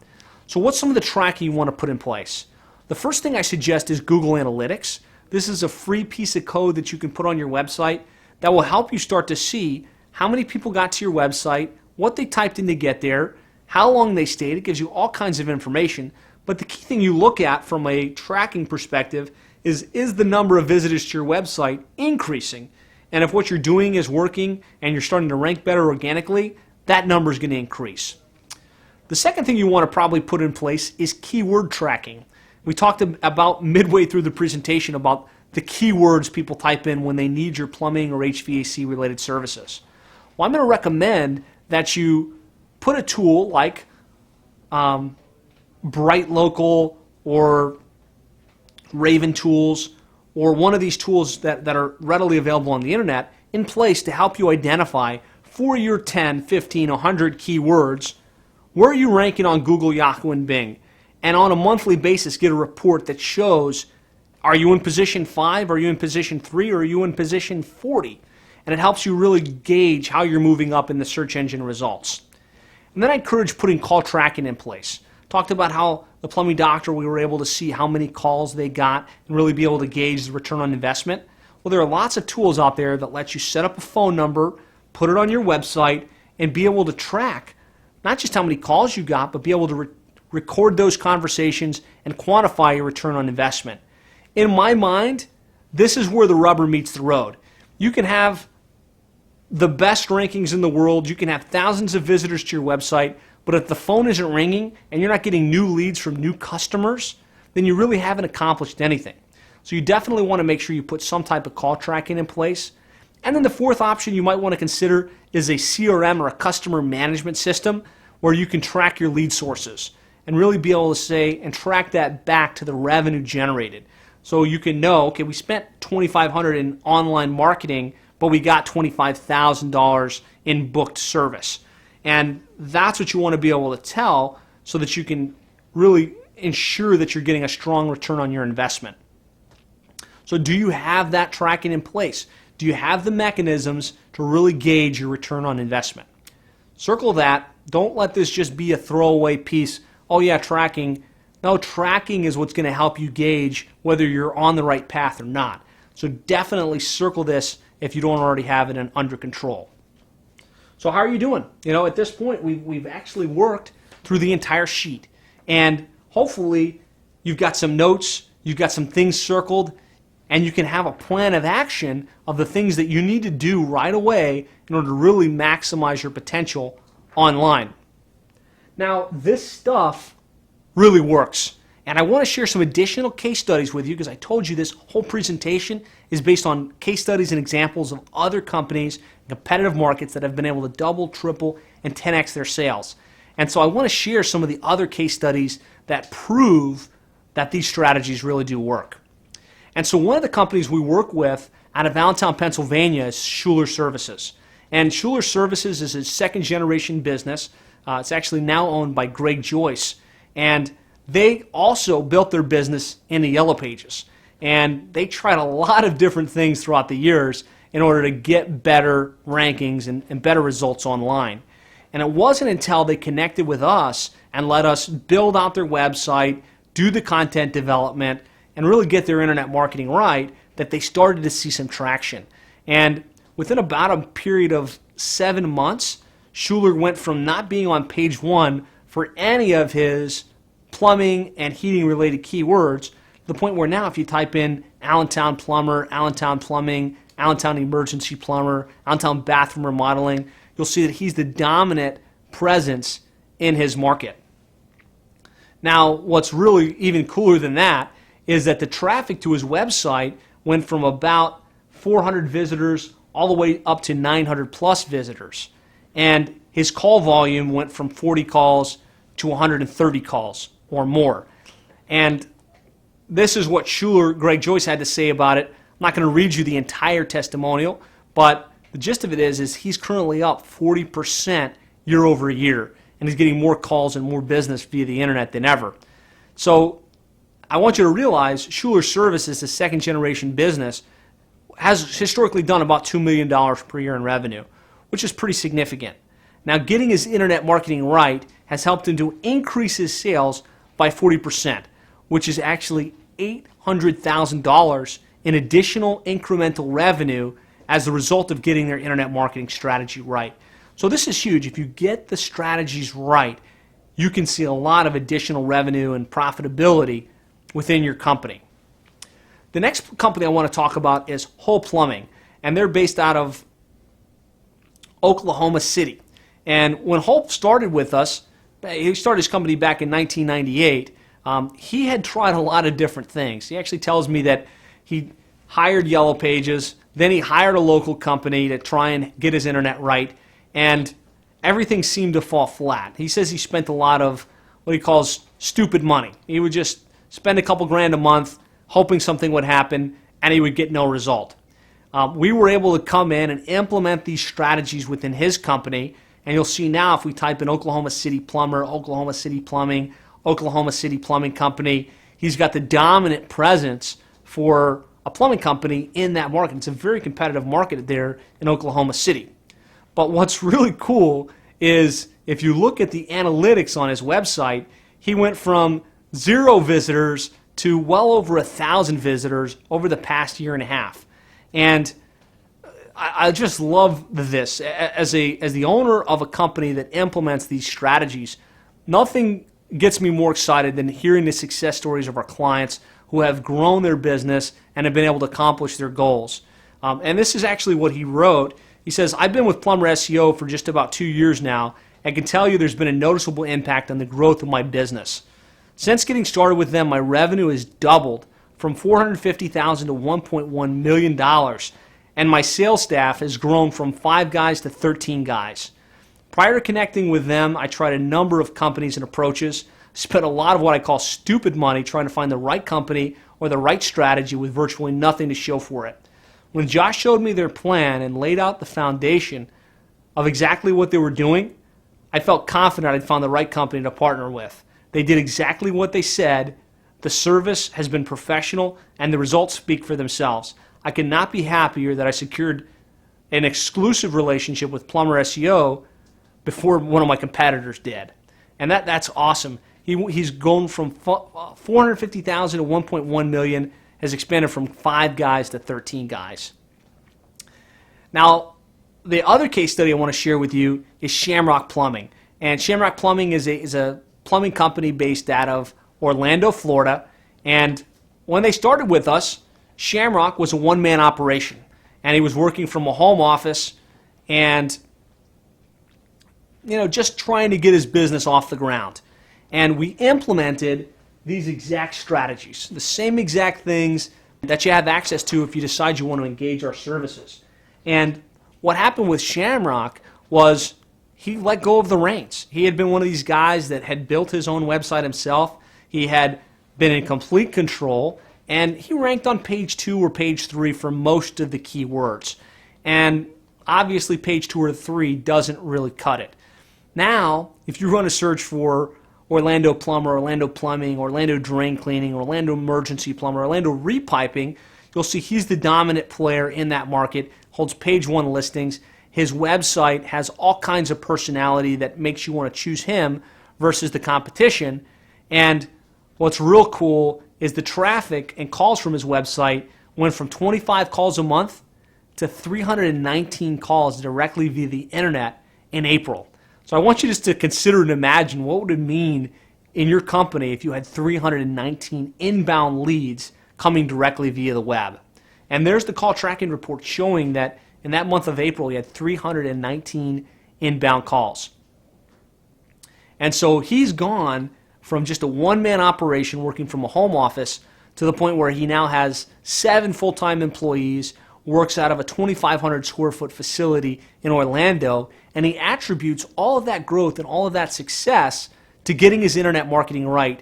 So what's some of the tracking you want to put in place? The first thing I suggest is Google Analytics. This is a free piece of code that you can put on your website that will help you start to see how many people got to your website, what they typed in to get there, how long they stayed. It gives you all kinds of information. But the key thing you look at from a tracking perspective is the number of visitors to your website increasing? And if what you're doing is working and you're starting to rank better organically, that number is going to increase. The second thing you want to probably put in place is keyword tracking. We talked about midway through the presentation about the keywords people type in when they need your plumbing or HVAC related services. Well, I'm going to recommend that you put a tool like Bright Local or Raven Tools or one of these tools that are readily available on the internet in place to help you identify for your 10, 15, 100 keywords where are you ranking on Google, Yahoo, and Bing. And on a monthly basis get a report that shows, are you in position 5, are you in position 3, or are you in position 40? And it helps you really gauge how you're moving up in the search engine results. And then I encourage putting call tracking in place. Talked about how the plumbing doctor, we were able to see how many calls they got and really be able to gauge the return on investment. Well, there are lots of tools out there that let you set up a phone number, put it on your website, and be able to track not just how many calls you got, but be able to record those conversations and quantify your return on investment. In my mind, this is where the rubber meets the road. You can have the best rankings in the world, you can have thousands of visitors to your website, but if the phone isn't ringing and you're not getting new leads from new customers, then you really haven't accomplished anything. So you definitely want to make sure you put some type of call tracking in place. And then the fourth option you might want to consider is a CRM or a customer management system where you can track your lead sources and really be able to say and track that back to the revenue generated. So you can know, okay, we spent $2,500 in online marketing, but we got $25,000 in booked service. And that's what you want to be able to tell so that you can really ensure that you're getting a strong return on your investment. So do you have that tracking in place? Do you have the mechanisms to really gauge your return on investment? Circle that. Don't let this just be a throwaway piece. Oh yeah, tracking. No, tracking is what's going to help you gauge whether you're on the right path or not. So definitely circle this if you don't already have it under control. So how are you doing? You know, at this point, we've actually worked through the entire sheet. And hopefully you've got some notes, you've got some things circled, and you can have a plan of action of the things that you need to do right away in order to really maximize your potential online. Now, this stuff really works. And I want to share some additional case studies with you because I told you this whole presentation is based on case studies and examples of other companies in competitive markets that have been able to double, triple, and 10x their sales. And so I want to share some of the other case studies that prove that these strategies really do work. And so one of the companies we work with out of Allentown, Pennsylvania is Schuler Services. And Schuler Services is a second-generation business. It's actually now owned by Greg Joyce. And they also built their business in the Yellow Pages. And they tried a lot of different things throughout the years in order to get better rankings and better results online. And it wasn't until they connected with us and let us build out their website, do the content development, and really get their internet marketing right that they started to see some traction. And within about a period of 7 months, Schuler went from not being on page 1 for any of his plumbing and heating related keywords to the point where now if you type in Allentown plumber, Allentown plumbing, Allentown emergency plumber, Allentown bathroom remodeling, you'll see that he's the dominant presence in his market. Now, what's really even cooler than that is that the traffic to his website went from about 400 visitors all the way up to 900 plus visitors. And his call volume went from 40 calls to 130 calls or more. And this is what Schuler, Greg Joyce, had to say about it. I'm not going to read you the entire testimonial, but The gist of it is he's currently up 40% year over year, and he's getting more calls and more business via the internet than ever. So I want you to realize Schuler Services, a second generation business, has historically done about $2 million per year in revenue, which is pretty significant. Now, getting his internet marketing right has helped him to increase his sales by 40%, which is actually $800,000 in additional incremental revenue as a result of getting their internet marketing strategy right. So this is huge. If you get the strategies right, you can see a lot of additional revenue and profitability within your company. The next company I want to talk about is Hull Plumbing, and they're based out of Oklahoma City. And when Hull started with us, he started his company back in 1998, he had tried a lot of different things. He actually tells me that he hired Yellow Pages, then he hired a local company to try and get his internet right, and everything seemed to fall flat. He says he spent a lot of what he calls stupid money. He would just spend a couple grand a month hoping something would happen, and he would get no result. We were able to come in and implement these strategies within his company, and you'll see now if we type in Oklahoma City Plumber, Oklahoma City Plumbing, Oklahoma City Plumbing Company, he's got the dominant presence for a plumbing company in that market. It's a very competitive market there in Oklahoma City. But what's really cool is if you look at the analytics on his website, he went from 0 visitors to well over 1,000 visitors over the past year and a half. And I just love this. As the owner of a company that implements these strategies, nothing gets me more excited than hearing the success stories of our clients who have grown their business and have been able to accomplish their goals. And this is actually what he wrote. He says, I've been with Plumber SEO for just about 2 years now and can tell you there's been a noticeable impact on the growth of my business. Since getting started with them, my revenue has doubled from $450,000 to $1.1 million, and my sales staff has grown from 5 guys to 13 guys. Prior to connecting with them, I tried a number of companies and approaches, spent a lot of what I call stupid money trying to find the right company or the right strategy with virtually nothing to show for it. When Josh showed me their plan and laid out the foundation of exactly what they were doing, I felt confident I'd found the right company to partner with. They did exactly what they said. The service has been professional, and the results speak for themselves. I could not be happier that I secured an exclusive relationship with Plumber SEO before one of my competitors did. And that's awesome. He's gone from $450,000 to $1.1 million, has expanded from 5 guys to 13 guys. Now, the other case study I want to share with you is Shamrock Plumbing. And Shamrock Plumbing is a plumbing company based out of Orlando, Florida. And when they started with us, Shamrock was a one-man operation. And he was working from a home office and just trying to get his business off the ground. And we implemented these exact strategies, the same exact things that you have access to if you decide you want to engage our services. And what happened with Shamrock was he let go of the reins. He had been one of these guys that had built his own website himself. He had been in complete control, and he ranked on page 2 or page 3 for most of the keywords. And obviously page 2 or 3 doesn't really cut it. Now, if you run a search for Orlando Plumber, Orlando Plumbing, Orlando Drain Cleaning, Orlando Emergency Plumber, Orlando Repiping, you'll see he's the dominant player in that market, holds page 1 listings. His website has all kinds of personality that makes you want to choose him versus the competition. And what's real cool is the traffic and calls from his website went from 25 calls a month to 319 calls directly via the internet in April. So I want you just to consider and imagine what would it mean in your company if you had 319 inbound leads coming directly via the web. And there's the call tracking report showing that in that month of April, he had 319 inbound calls. And so he's gone from just a one-man operation working from a home office to the point where he now has 7 full-time employees, works out of a 2,500 square foot facility in Orlando, and he attributes all of that growth and all of that success to getting his internet marketing right,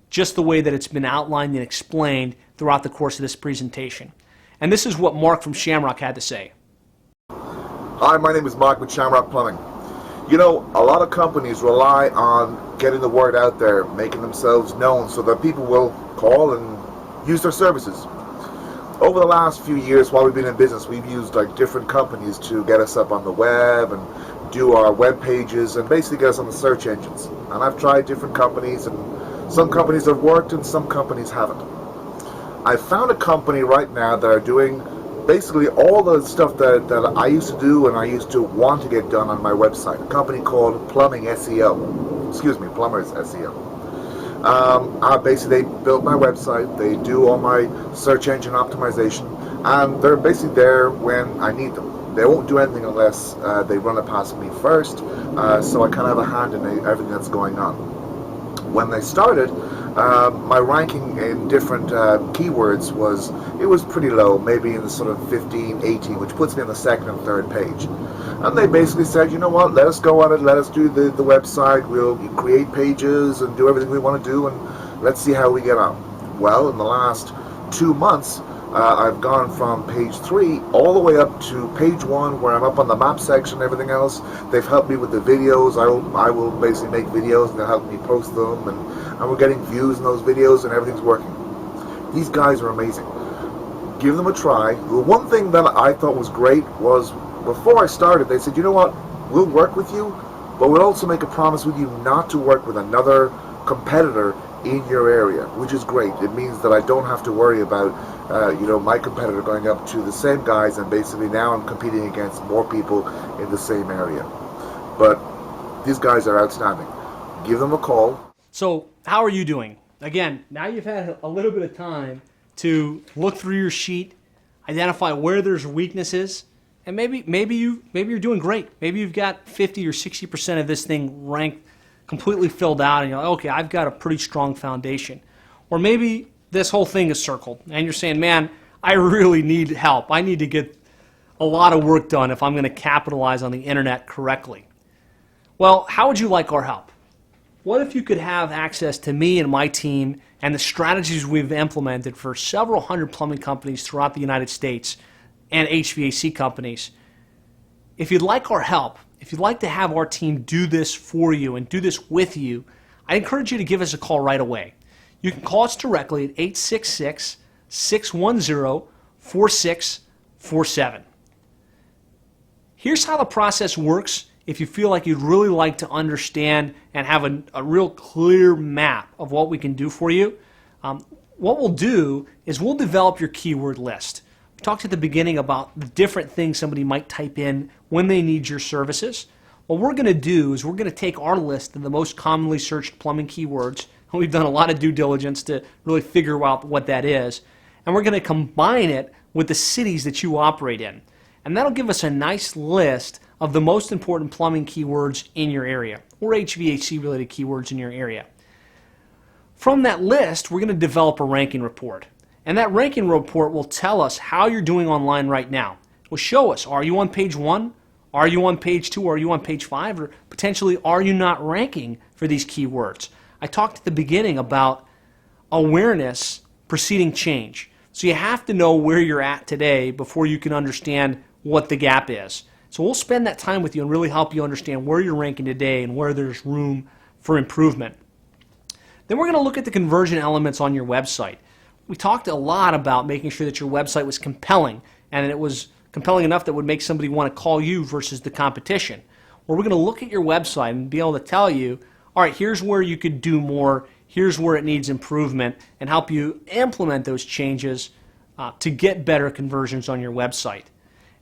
just the way that it's been outlined and explained throughout the course of this presentation. And this is what Mark from Shamrock had to say. Hi, my name is Mark with Shamrock Plumbing. You know, a lot of companies rely on getting the word out there, making themselves known so that people will call and use their services. Over the last few years while we've been in business, we've used different companies to get us up on the web and do our web pages and basically get us on the search engines. And I've tried different companies, and some companies have worked and some companies haven't. I found a company right now that are doing basically all the stuff that I used to do and I used to want to get done on my website. A company called Plumbing SEO. Excuse me, Plumbers SEO. Basically, they built my website. They do all my search engine optimization, and they're basically there when I need them. They won't do anything unless they run it past me first, so I kind of have a hand in everything that's going on. When they started, my ranking in different keywords was pretty low, maybe in the sort of 15, 18, which puts me on the second and third page. And they basically said, you know what, let us go on it, let us do the website, we'll create pages and do everything we want to do, and let's see how we get on. Well, in the last 2 months, I've gone from page 3 all the way up to page 1, where I'm up on the map section and everything else. They've helped me with the videos. I will basically make videos and they'll help me post them, and we're getting views in those videos and everything's working. These guys are amazing. Give them a try. The one thing that I thought was great was before I started, they said, you know what, we'll work with you, but we'll also make a promise with you not to work with another competitor in your area, which is great. It means that I don't have to worry about my competitor going up to the same guys, and basically now I'm competing against more people in the same area. But these guys are outstanding. Give them a call. So how are you doing? Again, now you've had a little bit of time to look through your sheet, identify where there's weaknesses, and maybe you're doing great. Maybe you've got 50 or 60% of this thing ranked completely filled out, and you're like, okay, I've got a pretty strong foundation. Or maybe this whole thing is circled, and you're saying, man, I really need help. I need to get a lot of work done if I'm going to capitalize on the internet correctly. Well, how would you like our help? What if you could have access to me and my team and the strategies we've implemented for several hundred plumbing companies throughout the United States and HVAC companies? If you'd like our help, if you'd like to have our team do this for you and do this with you, I encourage you to give us a call right away. You can call us directly at 866-610-4647. Here's how the process works if you feel like you'd really like to understand and have a real clear map of what we can do for you. What we'll do is we'll develop your keyword list. We talked at the beginning about the different things somebody might type in when they need your services. What we're going to do is we're going to take our list of the most commonly searched plumbing keywords, and we've done a lot of due diligence to really figure out what that is, and we're going to combine it with the cities that you operate in. And that'll give us a nice list of the most important plumbing keywords in your area, or HVAC related keywords in your area. From that list, we're going to develop a ranking report. And that ranking report will tell us how you're doing online right now. It will show us, are you on page 1? Are you on page 2? Are you on page 5? Or potentially, are you not ranking for these keywords? I talked at the beginning about awareness preceding change. So you have to know where you're at today before you can understand what the gap is. So we'll spend that time with you and really help you understand where you're ranking today and where there's room for improvement. Then we're going to look at the conversion elements on your website. We talked a lot about making sure that your website was compelling, and it was compelling enough that would make somebody want to call you versus the competition. Well, we're going to look at your website and be able to tell you, all right, here's where you could do more, here's where it needs improvement, and help you implement those changes to get better conversions on your website.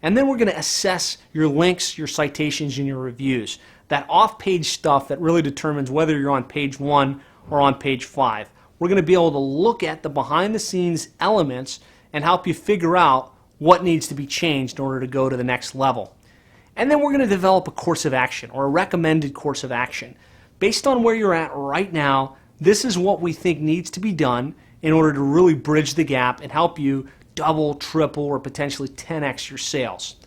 And then we're going to assess your links, your citations, and your reviews. That off-page stuff that really determines whether you're on page 1 or on page 5. We're going to be able to look at the behind-the-scenes elements and help you figure out what needs to be changed in order to go to the next level. And then we're going to develop a course of action, or a recommended course of action. Based on where you're at right now, this is what we think needs to be done in order to really bridge the gap and help you double, triple, or potentially 10x your sales.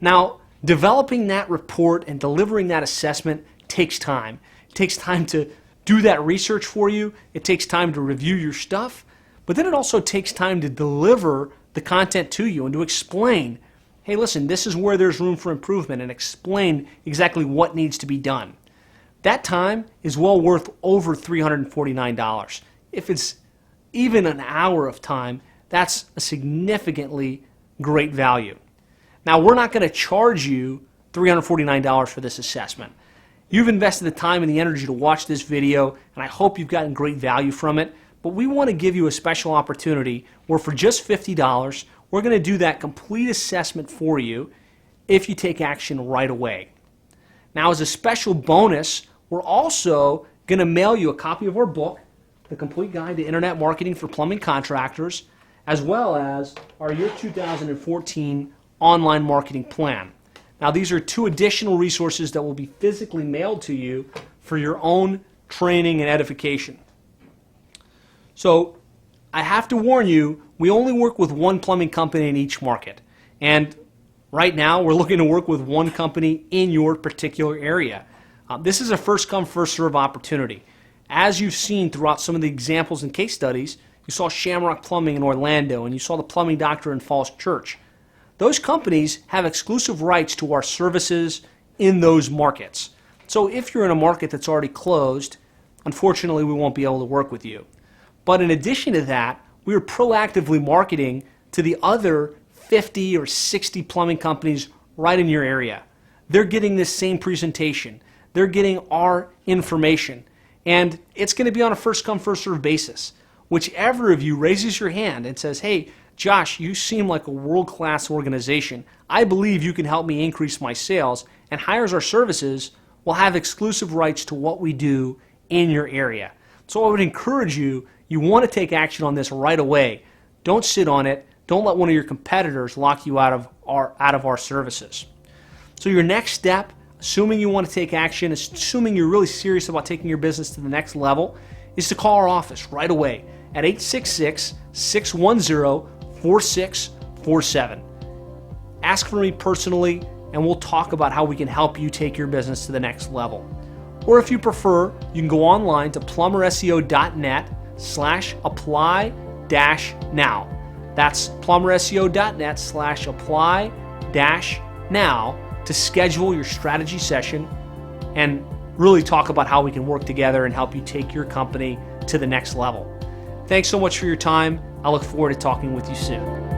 Now, developing that report and delivering that assessment takes time. It takes time to do that research for you. It takes time to review your stuff. But then it also takes time to deliver the content to you and to explain hey, listen, this is where there's room for improvement, and explain exactly what needs to be done. That time is well worth over $349. If it's even an hour of time, that's a significantly great value. Now, we're not going to charge you $349 for this assessment. You've invested the time and the energy to watch this video, and I hope you've gotten great value from it. But we want to give you a special opportunity where for just $50, we're going to do that complete assessment for you if you take action right away. Now, as a special bonus, we're also going to mail you a copy of our book, The Complete Guide to Internet Marketing for Plumbing Contractors, as well as our year 2014 online marketing plan. Now, these are 2 additional resources that will be physically mailed to you for your own training and edification. So, I have to warn you, we only work with one plumbing company in each market. And right now, we're looking to work with one company in your particular area. This is a first-come, first-serve opportunity. As you've seen throughout some of the examples and case studies, you saw Shamrock Plumbing in Orlando, and you saw the Plumbing Doctor in Falls Church. Those companies have exclusive rights to our services in those markets. So if you're in a market that's already closed, unfortunately, we won't be able to work with you. But in addition to that, we are proactively marketing to the other 50 or 60 plumbing companies right in your area. They're getting this same presentation. They're getting our information. And it's going to be on a first-come, first-served basis. Whichever of you raises your hand and says, hey, Josh, you seem like a world-class organization. I believe you can help me increase my sales, and hires our services, will have exclusive rights to what we do in your area. So I would encourage you, you want to take action on this right away. Don't sit on it. Don't let one of your competitors lock you out of our services. So your next step, assuming you want to take action, assuming you're really serious about taking your business to the next level, is to call our office right away at 866-610-4647. Ask for me personally, and we'll talk about how we can help you take your business to the next level. Or if you prefer, you can go online to plumberseo.net/apply-now. That's plumberseo.net/apply-now to schedule your strategy session and really talk about how we can work together and help you take your company to the next level. Thanks so much for your time. I look forward to talking with you soon.